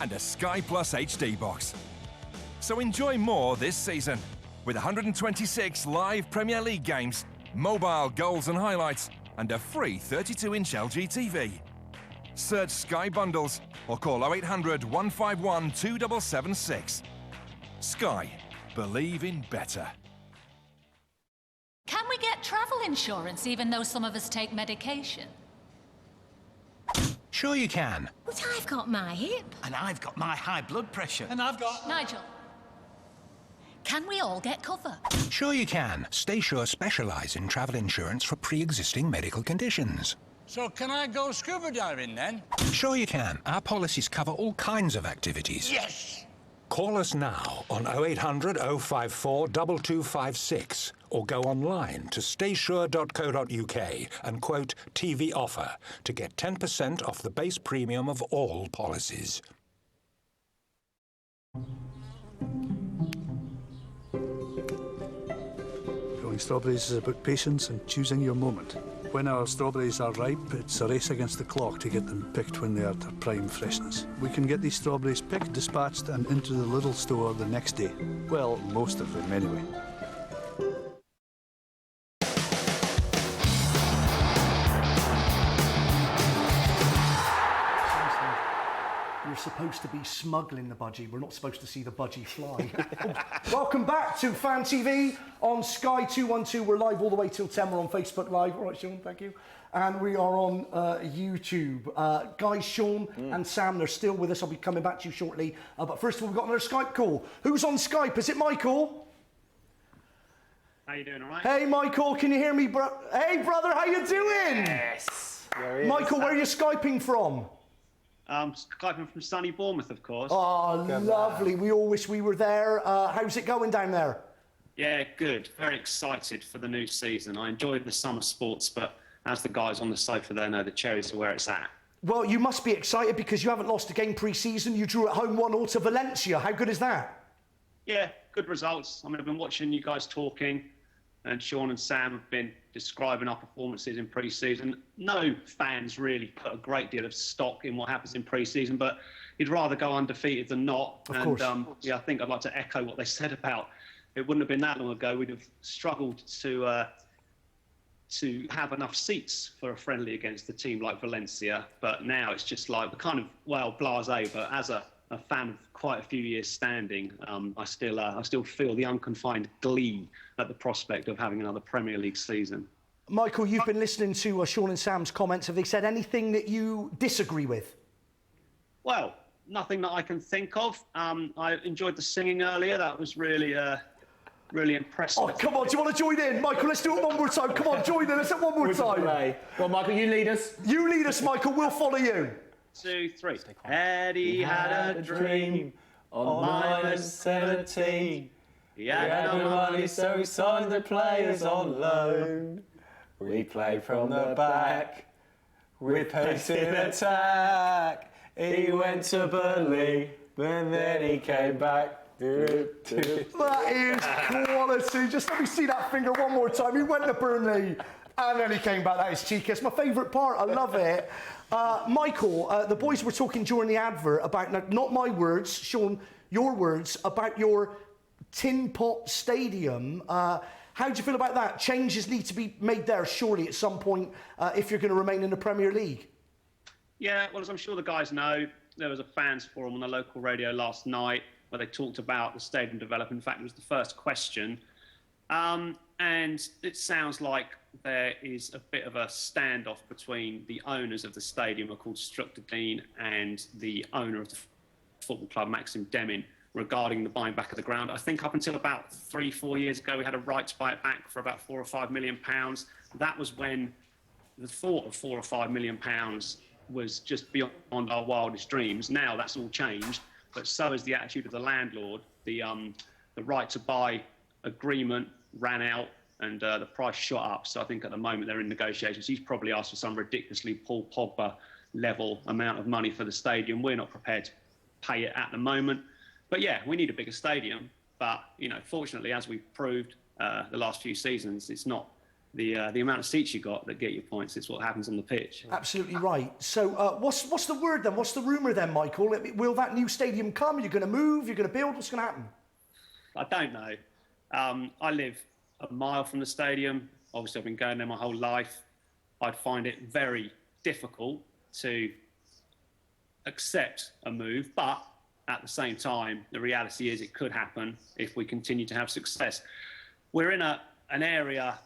and a Sky Plus HD box. So enjoy more this season with 126 live Premier League games, mobile goals and highlights, and a free 32-inch LG TV. Search Sky Bundles or call 0800 151 2776. Sky. Believe in better. Can we get travel insurance even though some of us take medication? Sure you can. But I've got my hip. And I've got my high blood pressure. And I've got... Nigel, can we all get cover? Sure you can. StaySure specialise in travel insurance for pre-existing medical conditions. So can I go scuba diving then? Sure you can. Our policies cover all kinds of activities. Yes! Call us now on 0800 054 2256 or go online to staysure.co.uk and quote TV offer to get 10% off the base premium of all policies. Growing strawberries is about patience and choosing your moment. When our strawberries are ripe, it's a race against the clock to get them picked when they are at their prime freshness. We can get these strawberries picked, dispatched and into the little store the next day. Well, most of them anyway. You're supposed to be smuggling the budgie. We're not supposed to see the budgie fly. Welcome back to Fan TV on Sky 212. We're live all the way till 10. We're on Facebook Live. All right, Sean, thank you. And we are on YouTube. Guys, Sean and Sam, they're still with us. I'll be coming back to you shortly. But first of all, we've got another Skype call. Who's on Skype? Is it Michael? How you doing, all right? Hey, Michael, can you hear me, bro? Hey, brother, how you doing? Yes. Michael, where are you Skyping from? Skyping from sunny Bournemouth, of course. Oh, lovely. We all wish we were there. How's it going down there? Yeah, good. Very excited for the new season. I enjoyed the summer sports, but as the guys on the sofa there know, the cherries are where it's at. Well, you must be excited because you haven't lost a game pre-season. You drew at home 1-0 to Valencia. How good is that? Yeah, good results. I mean, I've been watching you guys talking, and Sean and Sam have been describing our performances in pre-season. No fans really put a great deal of stock in what happens in pre-season, but you'd rather go undefeated than not. Of course. Yeah, I think I'd like to echo what they said about it wouldn't have been that long ago. We'd have struggled to have enough seats for a friendly against a team like Valencia, but now it's just like the kind of, well, blasé, but as a fan of quite a few years standing, I still feel the unconfined glee at the prospect of having another Premier League season. Michael, you've been listening to Sean and Sam's comments. Have they said anything that you disagree with? Well, nothing that I can think of. I enjoyed the singing earlier. That was really impressive. Oh, come on, do you want to join in? Michael, let's do it one more time. Come on, join in. Let's do it one more time. Well, Michael, you lead us. You lead us, Michael. We'll follow you. 2, 3. Eddie had a dream on -17. He had no money, so he signed the players on loan. We played from the back with pace in attack. He went to Burnley, and then he came back. That is quality. Just let me see that finger one more time. He went to Burnley and then he came back. That is cheeky. It's my favourite part. I love it. Michael, the boys were talking during the advert about, now, not my words, Sean, your words, about your tin pot stadium. How do you feel about that? Changes need to be made there, surely, at some point, if you're going to remain in the Premier League. Yeah, well, as I'm sure the guys know, there was a fans forum on the local radio last night where they talked about the stadium development. In fact, it was the first question. And it sounds like there is a bit of a standoff between the owners of the stadium, called Structerdine, and the owner of the football club, Maxim Demin, regarding the buying back of the ground. I think up until about 3-4 years ago, we had a right to buy it back for about £4 or £5 million. That was when the thought of £4 or £5 million was just beyond our wildest dreams. Now that's all changed, but so is the attitude of the landlord. The right to buy agreement ran out and the price shot up. So I think at the moment they're in negotiations. He's probably asked for some ridiculously Paul Pogba level amount of money for the stadium. We're not prepared to pay it at the moment. But yeah, we need a bigger stadium. But, you know, fortunately, as we've proved the last few seasons, it's not the amount of seats you got that get you points. It's what happens on the pitch. Absolutely right. So what's the word then? What's the rumour then, Michael? Will that new stadium come? You're going to move? You're going to build? What's going to happen? I don't know. I live a mile from the stadium. Obviously, I've been going there my whole life. I'd find it very difficult to accept a move, but at the same time, the reality is it could happen if we continue to have success. We're in an area,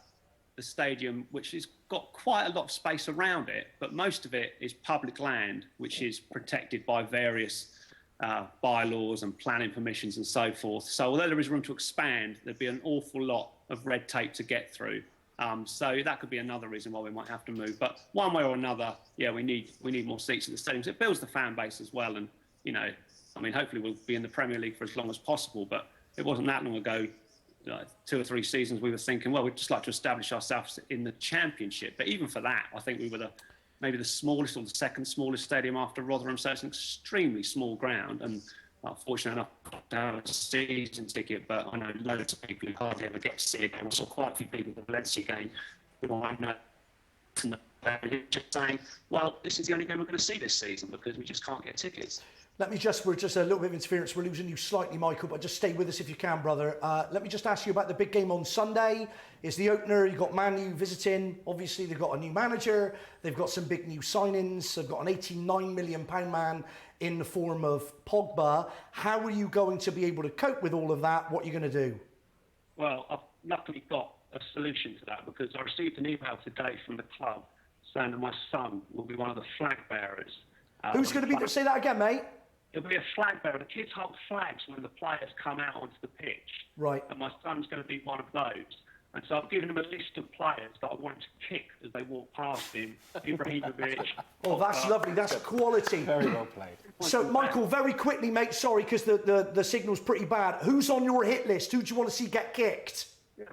the stadium, which has got quite a lot of space around it, but most of it is public land, which is protected by various bylaws and planning permissions and so forth. So although there is room to expand, there'd be an awful lot of red tape to get through. So that could be another reason why we might have to move. But one way or another, yeah, we need more seats at the stadiums. It builds the fan base as well. And, you know, I mean, hopefully we'll be in the Premier League for as long as possible. But it wasn't that long ago, 2 or 3 seasons, we were thinking, well, we'd just like to establish ourselves in the Championship. But even for that, I think we were maybe the smallest or the second smallest stadium after Rotherham. So it's an extremely small ground. And fortunate enough to have a season ticket, but I know loads of people who hardly ever get to see a game. I saw quite a few people at the Valencia game who I know just saying, well, this is the only game we're going to see this season because we just can't get tickets. We're just a little bit of interference. We're losing you slightly, Michael, but just stay with us if you can, brother. Let me just ask you about the big game on Sunday. It's the opener. You've got Man U visiting. Obviously, they've got a new manager. They've got some big new signings. They've got an £89 million man in the form of Pogba. How are you going to be able to cope with all of that? What are you going to do? Well, I've luckily got a solution to that because I received an email today from the club saying that my son will be one of the flag bearers. Who's going to be... Say that again, mate. It'll be a flag bearer. The kids hold flags when the players come out onto the pitch. Right. And my son's going to be one of those. And so I've given him a list of players that I want to kick as they walk past him. Ibrahimovic. Oh, that's lovely. That's quality. Very well played. So, Michael, very quickly, mate, sorry, because the signal's pretty bad. Who's on your hit list? Who do you want to see get kicked?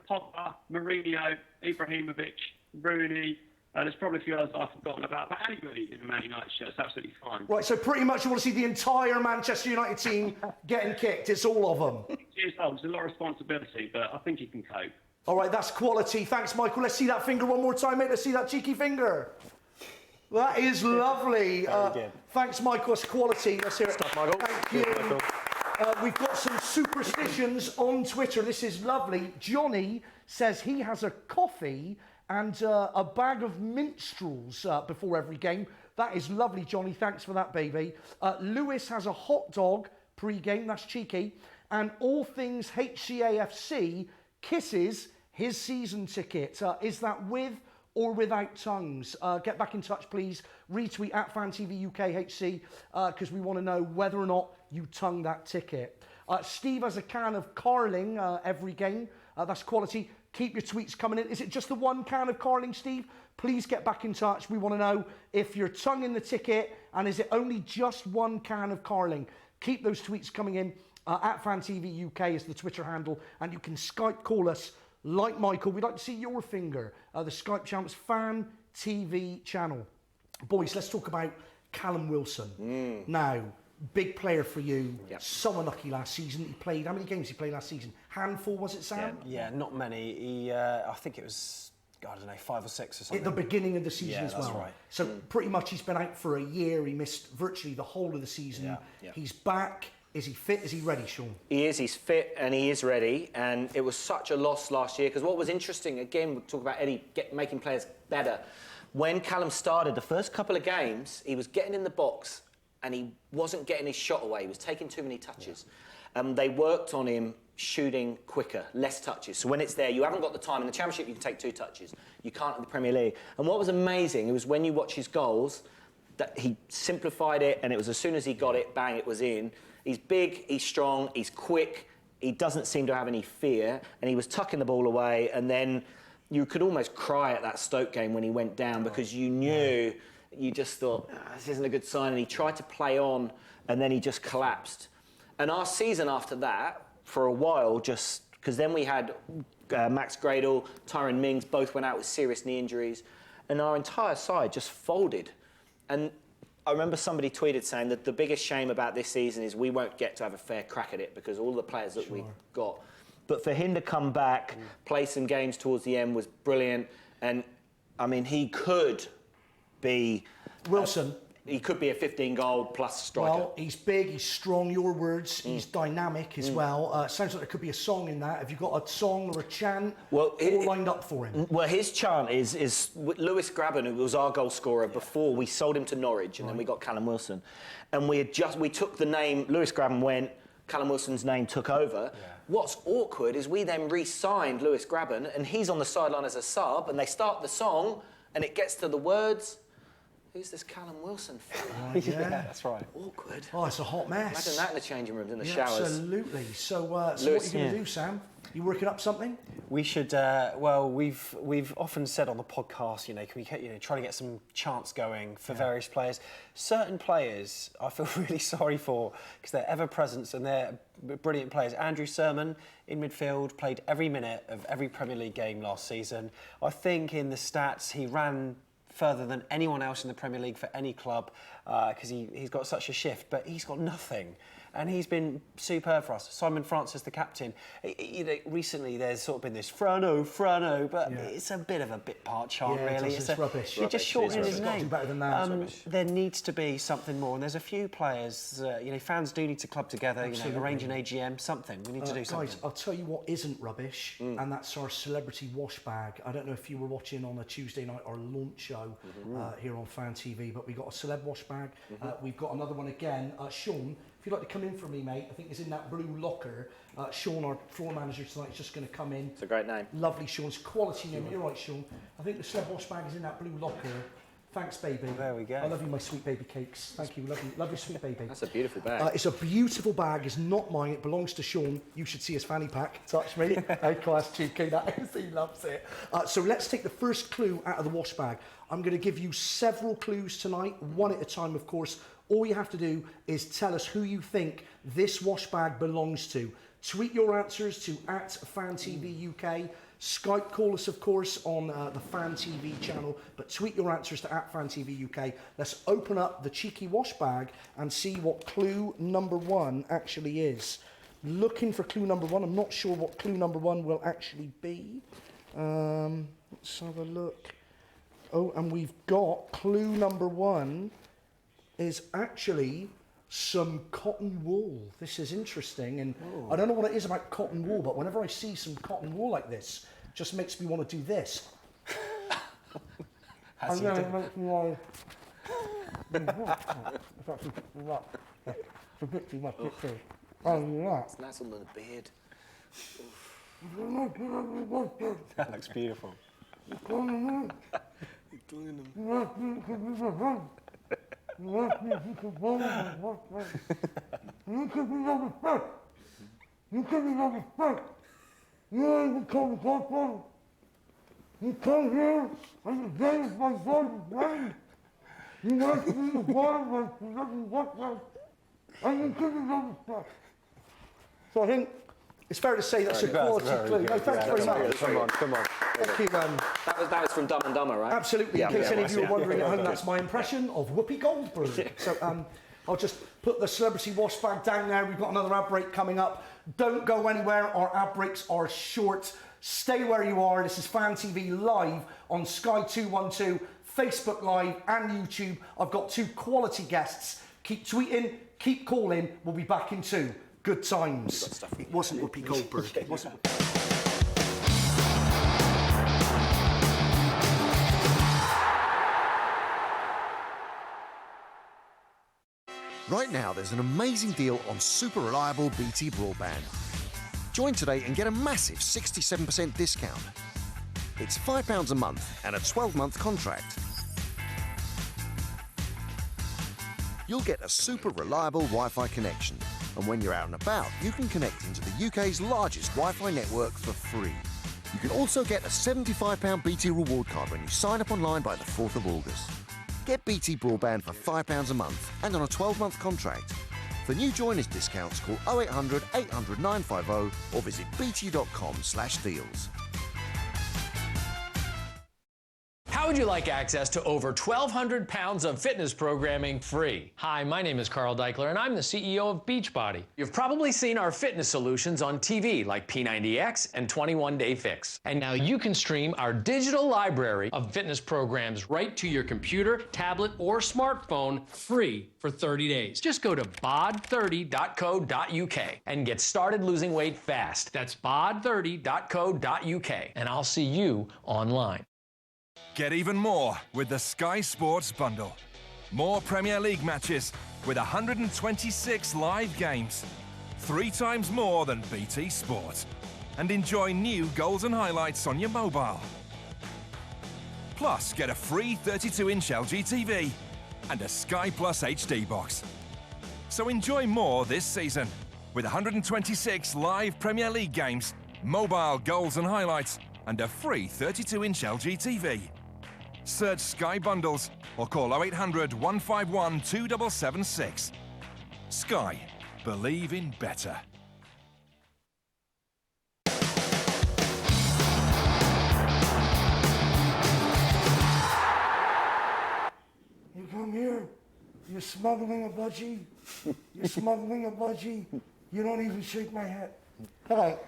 Pogba, Mourinho, Ibrahimovic, Rooney. There's probably a few others I've forgotten about, but anybody in the Man United shirt is absolutely fine. Right, so pretty much you want to see the entire Manchester United team getting kicked. It's all of them. It's a lot of responsibility, but I think he can cope. All right, that's quality. Thanks, Michael. Let's see that finger one more time, mate. Let's see that cheeky finger. That is lovely. Thanks, Michael. It's quality. Let's hear it. Stuff, Michael. Thank you. We've got some superstitions on Twitter. This is lovely. Johnny says he has a coffee and a bag of minstrels before every game. That is lovely, Johnny. Thanks for that, baby. Lewis has a hot dog pre-game. That's cheeky. And all things HCAFC kisses his season ticket. Is that with or without tongues? Get back in touch, please. Retweet at FanTVUKHC because we want to know whether or not you tongue that ticket. Steve has a can of Carling every game. That's quality. Keep your tweets coming in. Is it just the one can of Carling, Steve? Please get back in touch. We want to know if you're tonguing the ticket and is it only just one can of Carling. Keep those tweets coming in. At FanTVUK is the Twitter handle, and you can Skype call us like Michael. We'd like to see your finger. The Skype channel is Fan TV channel. Boys, let's talk about Callum Wilson. Now, big player for you. Yep. So unlucky last season. He played, how many games did he play last season? Handful, was it, Sam? Yeah, not many. He, I think it was, I don't know, 5 or 6 or something. At the beginning of the season as well. That's right. So pretty much he's been out for a year. He missed virtually the whole of the season. Yeah. He's back. Is he fit? Is he ready, Sean? He is. He's fit and he is ready. And it was such a loss last year because what was interesting, again, we talk about Eddie making players better. When Callum started, the first couple of games, he was getting in the box and he wasn't getting his shot away. He was taking too many touches. They worked on him shooting quicker, less touches. So when it's there, you haven't got the time. In the Championship, you can take 2 touches. You can't in the Premier League. And what was amazing, it was when you watch his goals, that he simplified it and it was as soon as he got it, bang, it was in. He's big, he's strong, he's quick, he doesn't seem to have any fear, and he was tucking the ball away, and then you could almost cry at that Stoke game when he went down because you knew, you just thought, this isn't a good sign, and he tried to play on, and then he just collapsed. And our season after that, for a while, just because then we had Max Gradle, Tyrone Mings, both went out with serious knee injuries, and our entire side just folded. And I remember somebody tweeted saying that the biggest shame about this season is we won't get to have a fair crack at it because all the players that we got. But for him to come back, play some games towards the end was brilliant. And, I mean, he could be... Wilson. He could be a 15-goal plus striker. Well, he's big, he's strong, your words, he's dynamic as well. Sounds like there could be a song in that. Have you got a song or a chant all lined up for him? Well, his chant is Lewis Grabban, who was our goal scorer before we sold him to Norwich, and then we got Callum Wilson. And we took the name, Lewis Grabban went, Callum Wilson's name took over. Yeah. What's awkward is we then re-signed Lewis Grabban, and he's on the sideline as a sub, and they start the song, and it gets to the words... Who's this Callum Wilson fella? Yeah, that's right. Awkward. Oh, it's a hot mess. Imagine that in the changing rooms, in the showers. Absolutely. So what are you going to do, Sam? You working up something? We should. Well, we've often said on the podcast, can we try to get some chants going for various players. Certain players, I feel really sorry for because they're ever present and they're brilliant players. Andrew Sermon in midfield played every minute of every Premier League game last season. I think in the stats he ran further than anyone else in the Premier League for any club because he's got such a shift, but he's got nothing. And he's been superb for us. Simon Francis, the captain. Recently there's sort of been this Frano, but it's a bit of a bit part chant, really. It's rubbish. You're just shortening his name. Do better than that. There needs to be something more, and there's a few players. Fans do need to club together. Arrange an AGM, something. We need to do something. Guys, I'll tell you what isn't rubbish, and that's our celebrity wash bag. I don't know if you were watching on a Tuesday night our launch show here on Fan TV, but we got a celeb wash bag. We've got another one again. Sean, if you'd like to come in for me, mate, I think it's in that blue locker. Sean, our floor manager tonight, is just going to come in. It's a great name. Lovely, Sean. It's quality name. You're right, Sean. I think the celeb wash bag is in that blue locker. Thanks, baby. There we go. I love you, my sweet baby cakes. Thank you. Love you, sweet baby. That's a beautiful bag. It's a beautiful bag. It's not mine. It belongs to Sean. You should see his fanny pack. Touch me. How class cheeky that is. He loves it. So let's take the first clue out of the wash bag. I'm going to give you several clues tonight, one at a time, of course. All you have to do is tell us who you think this wash bag belongs to. Tweet your answers to @FanTVUK. Skype call us, of course, on the Fan TV channel, but tweet your answers to @FanTVUK. Let's open up the cheeky wash bag and see what clue number 1 actually is. Looking for clue number 1. I'm not sure what clue number 1 will actually be. Let's have a look. Oh, and we've got clue number 1 is actually some cotton wool. This is interesting, and I don't know what it is about cotton wool, but whenever I see some cotton wool like this, it just makes me want to do this. As you do. It's nice on the beard. That looks beautiful. You come here and you gaze my son brain. You want to be the bottom and doesn't work right. And you give me respect. So I think it's fair to say that's a quality clue. No, thanks very much. Come on. Thank you. That was from Dumb and Dumber, right? Absolutely. In case any of you were wondering at home, that's my impression of Whoopi Goldberg. So I'll just put the celebrity wash bag down there. We've got another ad break coming up. Don't go anywhere. Our ad breaks are short. Stay where you are. This is Fan TV live on Sky 212, Facebook Live and YouTube. I've got 2 quality guests. Keep tweeting, keep calling. We'll be back in 2. Good times. It wasn't Whoopi Goldberg. It wasn't. Right now, there's an amazing deal on super reliable BT broadband. Join today and get a massive 67% discount. It's £5 a month and a 12-month contract. You'll get a super reliable Wi-Fi connection, and when you're out and about, you can connect into the UK's largest Wi-Fi network for free. You can also get a £75 BT reward card when you sign up online by the 4th of August. Get BT broadband for £5 a month and on a 12-month contract. For new joiners discounts, call 0800 800 950 or visit bt.com/deals. How would you like access to over 1,200 pounds of fitness programming free? Hi, my name is Carl Deichler, and I'm the CEO of Beachbody. You've probably seen our fitness solutions on TV, like P90X and 21 Day Fix. And now you can stream our digital library of fitness programs right to your computer, tablet, or smartphone free for 30 days. Just go to bod30.co.uk and get started losing weight fast. That's bod30.co.uk, and I'll see you online. Get even more with the Sky Sports Bundle. More Premier League matches with 126 live games, 3 times more than BT Sport. And enjoy new goals and highlights on your mobile. Plus, get a free 32-inch LG TV and a Sky Plus HD box. So enjoy more this season with 126 live Premier League games, mobile goals and highlights, and a free 32-inch LG TV. Search Sky Bundles or call 0800 151 2776. Sky. Believe in better. You come here, you're smuggling a budgie. You're smuggling a budgie. You don't even shake my hand. All right.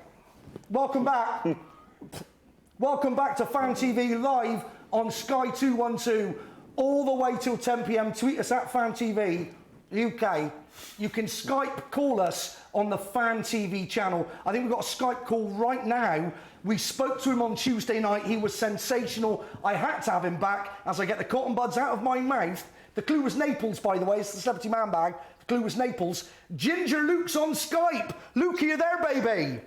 Welcome back. Welcome back to Fan TV live on Sky 212, all the way till 10 p.m. Tweet us at Fan TV UK. You can Skype call us on the Fan TV channel. I think we've got a Skype call right now. We spoke to him on Tuesday night. He was sensational. I had to have him back as I get the cotton buds out of my mouth. The clue was Naples, by the way. It's the Celebrity Man bag. The clue was Naples. Ginger Luke's on Skype. Luke, are you there, baby?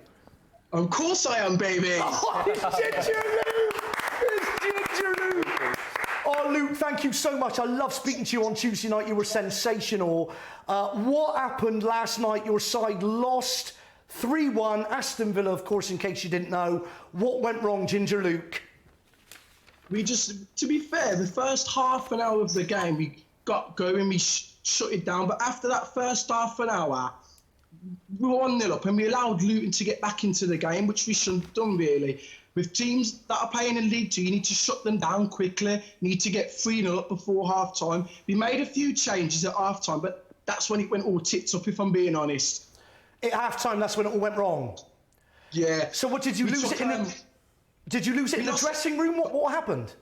Of course I am, baby. Oh, it's Ginger Luke! It's Ginger Luke! Oh, Oh, Luke, thank you so much. I love speaking to you on Tuesday night. You were sensational. What happened last night? Your side lost 3-1. Aston Villa, of course, in case you didn't know. What went wrong, Ginger Luke? To be fair, the first half an hour of the game, we got going, we shut it down. But after that first half an hour, we were 1-0 up and we allowed Luton to get back into the game, which we shouldn't have done, really. With teams that are playing in League Two, you need to shut them down quickly. You need to get 3-0 up before half-time. We made a few changes at half-time, but that's when it went all tipped up, if I'm being honest. At half-time, that's when it all went wrong? Yeah. So what, did you lose it in Did you lose it in the dressing room? What happened?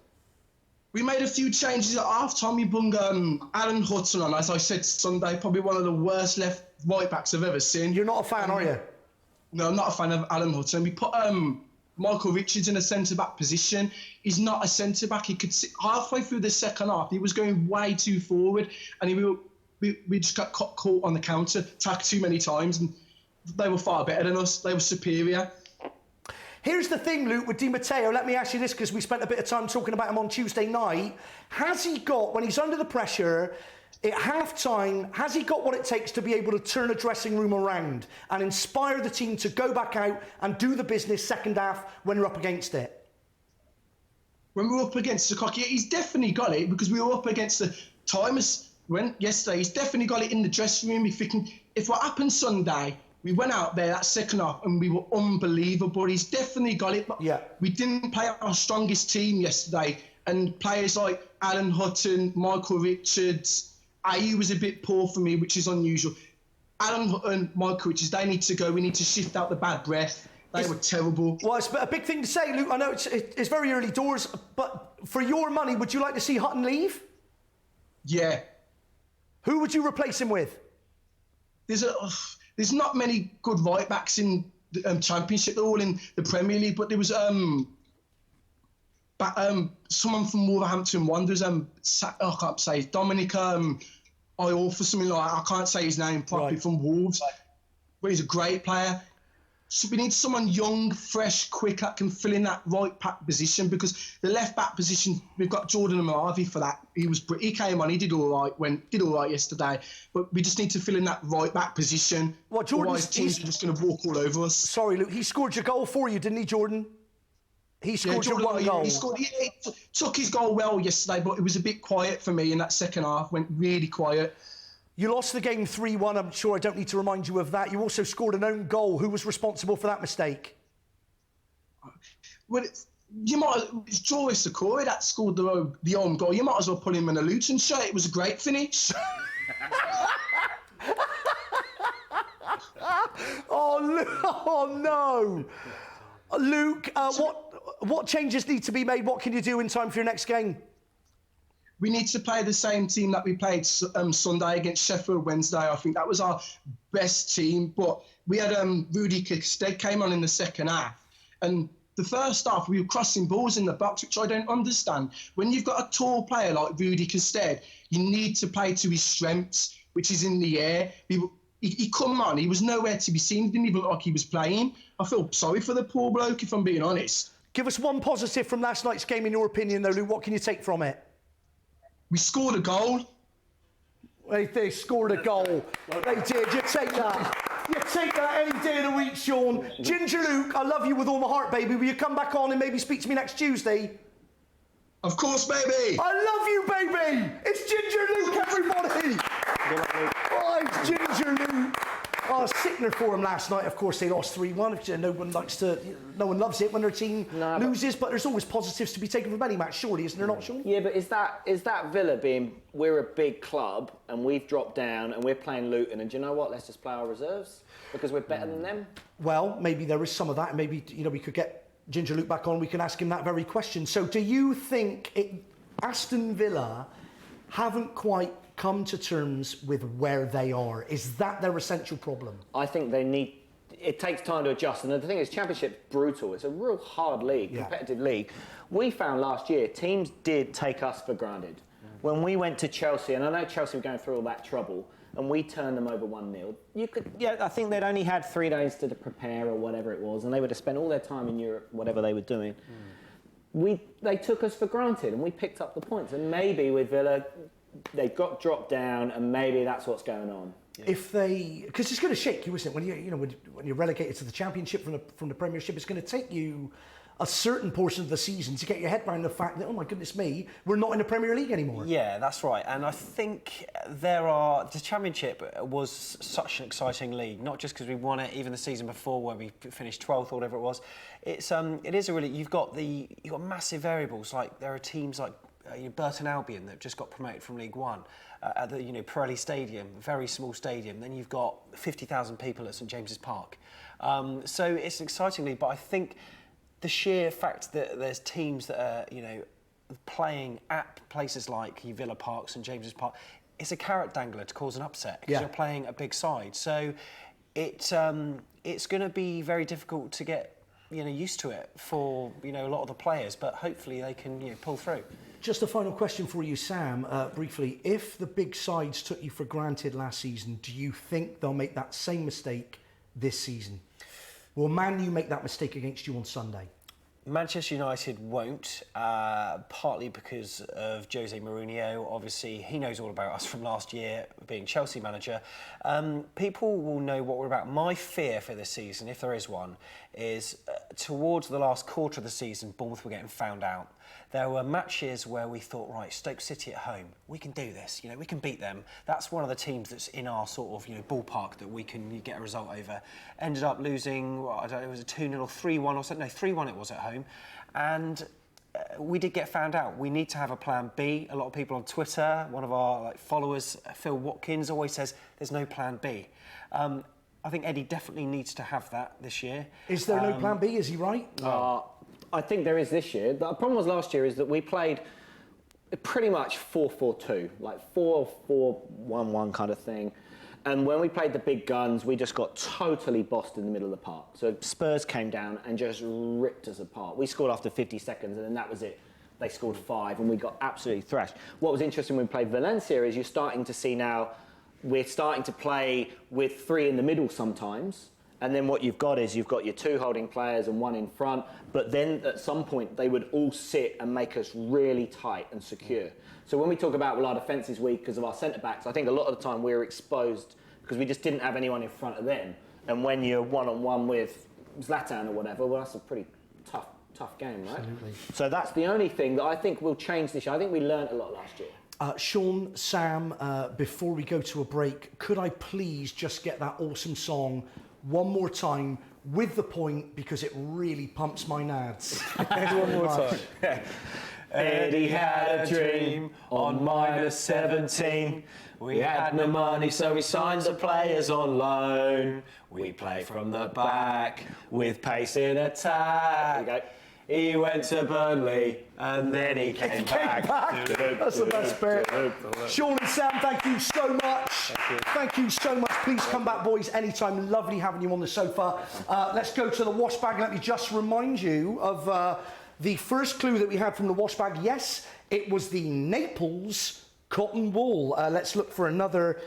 We made a few changes at half-time. We brought Alan Hudson on, as I said Sunday, probably one of the worst left right-backs I've ever seen. You're not a fan, are you? No, I'm not a fan of Alan Hudson. We put Michael Richards in a centre-back position. He's not a centre-back. He could sit halfway through the second half. He was going way too forward, and we just got caught on the counter, attacked too many times, and they were far better than us. They were superior. Here's the thing, Luke, with Di Matteo. Let me ask you this, because we spent a bit of time talking about him on Tuesday night. Has he got, when he's under the pressure, at half-time, has he got what it takes to be able to turn a dressing room around and inspire the team to go back out and do the business second half when you're up against it? When we were up against the cocky, he's definitely got it, because we were up against the timers yesterday. He's definitely got it in the dressing room. If what happened Sunday, we went out there that second half and we were unbelievable. He's definitely got it, but we didn't play our strongest team yesterday. And players like Alan Hutton, Michael Richards, Ayew was a bit poor for me, which is unusual. Alan and Michael Richards, they need to go. We need to shift out the bad breath. They were terrible. Well, it's a big thing to say, Luke. I know it's very early doors, but for your money, would you like to see Hutton leave? Yeah. Who would you replace him with? There's not many good right-backs in the Championship. They're all in the Premier League, but there was someone from Wolverhampton Wanderers, I can't say, Dominic Iorf or something like that. I can't say his name properly, from Wolves. But he's a great player. So we need someone young, fresh, quick that can fill in that right-back position, because the left-back position, we've got Jordan Amavi for that. He came on, he did all right yesterday, but we just need to fill in that right-back position. Otherwise, teams are just going to walk all over us. Sorry, Luke, he scored your goal for you, didn't he, Jordan? He scored your one goal. He took his goal well yesterday, but it was a bit quiet for me in that second half, went really quiet. You lost the game 3-1. I'm sure I don't need to remind you of that. You also scored an own goal. Who was responsible for that mistake? Well, it's Joris Sakura that scored the own goal. You might as well put him in a Luton shirt. It was a great finish. Oh no! Luke, what changes need to be made? What can you do in time for your next game? We need to play the same team that we played Sunday against Sheffield Wednesday. I think that was our best team. But we had Rudy Kickstead came on in the second half. And the first half, we were crossing balls in the box, which I don't understand. When you've got a tall player like Rudy Kickstead, you need to play to his strengths, which is in the air. He come on, he was nowhere to be seen. He didn't even look like he was playing. I feel sorry for the poor bloke, if I'm being honest. Give us one positive from last night's game, in your opinion, though, Luke. What can you take from it? We scored a goal. They scored a goal. They did. You take that. You take that any day of the week, Sean. Ginger Luke, I love you with all my heart, baby. Will you come back on and maybe speak to me next Tuesday? Of course, baby. I love you, baby. It's Ginger Luke, everybody. Oh, it's Ginger Luke. Oh, sickener for him last night. Of course, they lost 3-1. No one loves it when their team loses, but there's always positives to be taken from any match, surely, isn't there not, Sean? Yeah, but is that Villa being, we're a big club and we've dropped down and we're playing Luton, and do you know what? Let's just play our reserves because we're better than them. Well, maybe there is some of that, and maybe we could get Ginger Luke back on. We can ask him that very question. So, do you think Aston Villa haven't quite come to terms with where they are? Is that their essential problem? I think it takes time to adjust. And the thing is, Championship's brutal. It's a real hard league, competitive league. We found last year, teams did take us for granted. When we went to Chelsea, and I know Chelsea were going through all that trouble, and we turned them over 1-0. I think they'd only had 3 days to prepare or whatever it was, and they would have spent all their time in Europe, whatever they were doing. they took us for granted and we picked up the points. And maybe with Villa, they got dropped down, and maybe that's what's going on. Yeah. Because it's going to shake you, isn't it? When you're relegated to the Championship from the Premiership, it's going to take you a certain portion of the season to get your head around the fact that, oh my goodness me, we're not in the Premier League anymore. Yeah, that's right. And I think the Championship was such an exciting league, not just because we won it even the season before where we finished 12th or whatever it was. It is a really, you've got massive variables, like there are teams like Burton Albion that just got promoted from League One at the Pirelli Stadium, very small stadium. Then you've got 50,000 people at St James's Park. So it's an exciting league, but I think the sheer fact that there's teams that are, playing at places like Villa Park, St James's Park, it's a carrot dangler to cause an upset because you're playing a big side. So it's going to be very difficult to get used to it for a lot of the players, but hopefully they can pull through. Just a final question for you, Sam, briefly. If the big sides took you for granted last season, do you think they'll make that same mistake this season? Will Man U make that mistake against you on Sunday? Manchester United won't, partly because of Jose Mourinho. Obviously, he knows all about us from last year, being Chelsea manager. People will know what we're about. My fear for this season, if there is one, is towards the last quarter of the season, Bournemouth were getting found out. There were matches where we thought, right, Stoke City at home, we can do this, we can beat them. That's one of the teams that's in our sort of, ballpark that we can get a result over. Ended up losing, I don't know, it was a 2-0 or 3-1 or something. No, 3-1 it was at home. And we did get found out. We need to have a plan B. A lot of people on Twitter, one of our followers, Phil Watkins, always says there's no plan B. I think Eddie definitely needs to have that this year. Is there no plan B? Is he right? I think there is this year. The problem was last year is that we played pretty much 4-4-2, like 4-4-1-1 kind of thing. And when we played the big guns, we just got totally bossed in the middle of the park. So Spurs came down and just ripped us apart. We scored after 50 seconds, and then that was it. They scored 5, and we got absolutely thrashed. What was interesting when we played Valencia is you're starting to see now, we're starting to play with 3 in the middle sometimes. And then what you've got is you've got your 2 holding players and 1 in front. But then at some point, they would all sit and make us really tight and secure. So when we talk about, well, our defence is weak because of our centre-backs, I think a lot of the time we were exposed because we just didn't have anyone in front of them. And when you're one-on-one with Zlatan or whatever, well, that's a pretty tough game, right? Absolutely. So that's the only thing that I think will change this year. I think we learnt a lot last year. Sean, Sam, before we go to a break, could I please just get that awesome song one more time with the point, because it really pumps my nads. One more time. Eddie had a dream on -17. We had no money, so we signed the players on loan. We play from the back with pace in attack. There you go. He went to Burnley and then he came back. That's the best bit. Sean and Sam, thank you so much. Thank you so much. Please come back, boys, anytime. Lovely having you on the sofa. Let's go to the wash bag. Let me just remind you of the first clue that we had from the wash bag. Yes, it was the Naples cotton wool. Let's look for another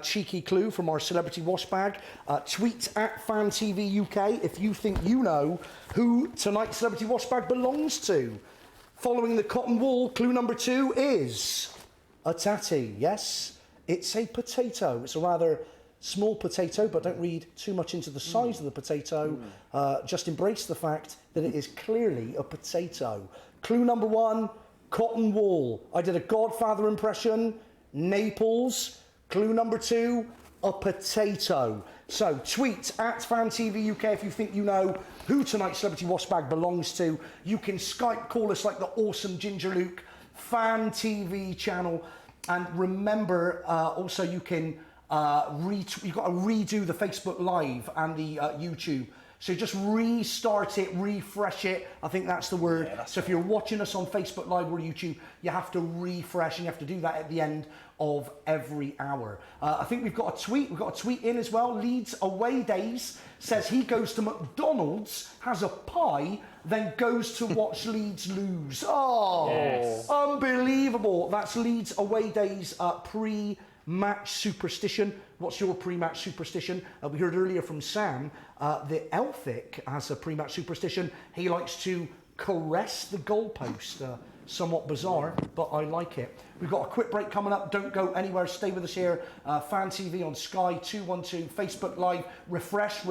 cheeky clue from our celebrity wash bag. Tweet at FanTVUK if you think you know who tonight's celebrity wash bag belongs to. Following the cotton wool, clue number 2 is a tatty. Yes, it's a potato. It's a rather small potato, but don't read too much into the size of the potato. Just embrace the fact that it is clearly a potato. Clue number 1, cotton wool. I did a Godfather impression. Naples. Clue number 2, a potato. So tweet at FanTVUK if you think you know who tonight's celebrity wash bag belongs to. You can Skype call us like the awesome Ginger Luke Fan TV channel. And remember, also you can you've got to redo the Facebook Live and the YouTube. So just restart it, refresh it. I think that's the word. Yeah, so if you're watching us on Facebook Live or YouTube, you have to refresh, and you have to do that at the end of every hour. I think we've got a tweet. We've got a tweet in as well. Leeds away days says he goes to McDonald's, has a pie, then goes to watch Leeds lose. Oh, yes. Unbelievable. That's Leeds away days pre-match superstition. What's your pre-match superstition? We heard earlier from Sam that Elphick has a pre-match superstition. He likes to caress the goalpost. Somewhat bizarre, but I like it. We've got a quick break coming up. Don't go anywhere. Stay with us here. Fan TV on Sky 212, Facebook Live, refresh,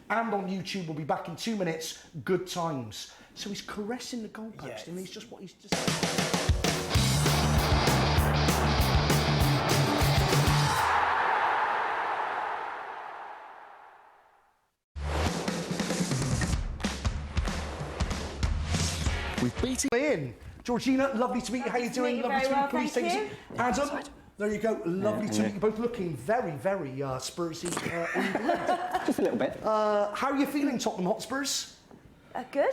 and on YouTube. We'll be back in 2 minutes. Good times. So he's caressing the goalpost, and he's just what he's just. We've beaten in. Georgina, lovely to meet you. How you doing? Lovely to meet you. Please take a seat. Adam, there you go. Lovely to meet you. Both looking very, very Spursy. Just a little bit. How are you feeling, Tottenham Hotspurs? Good.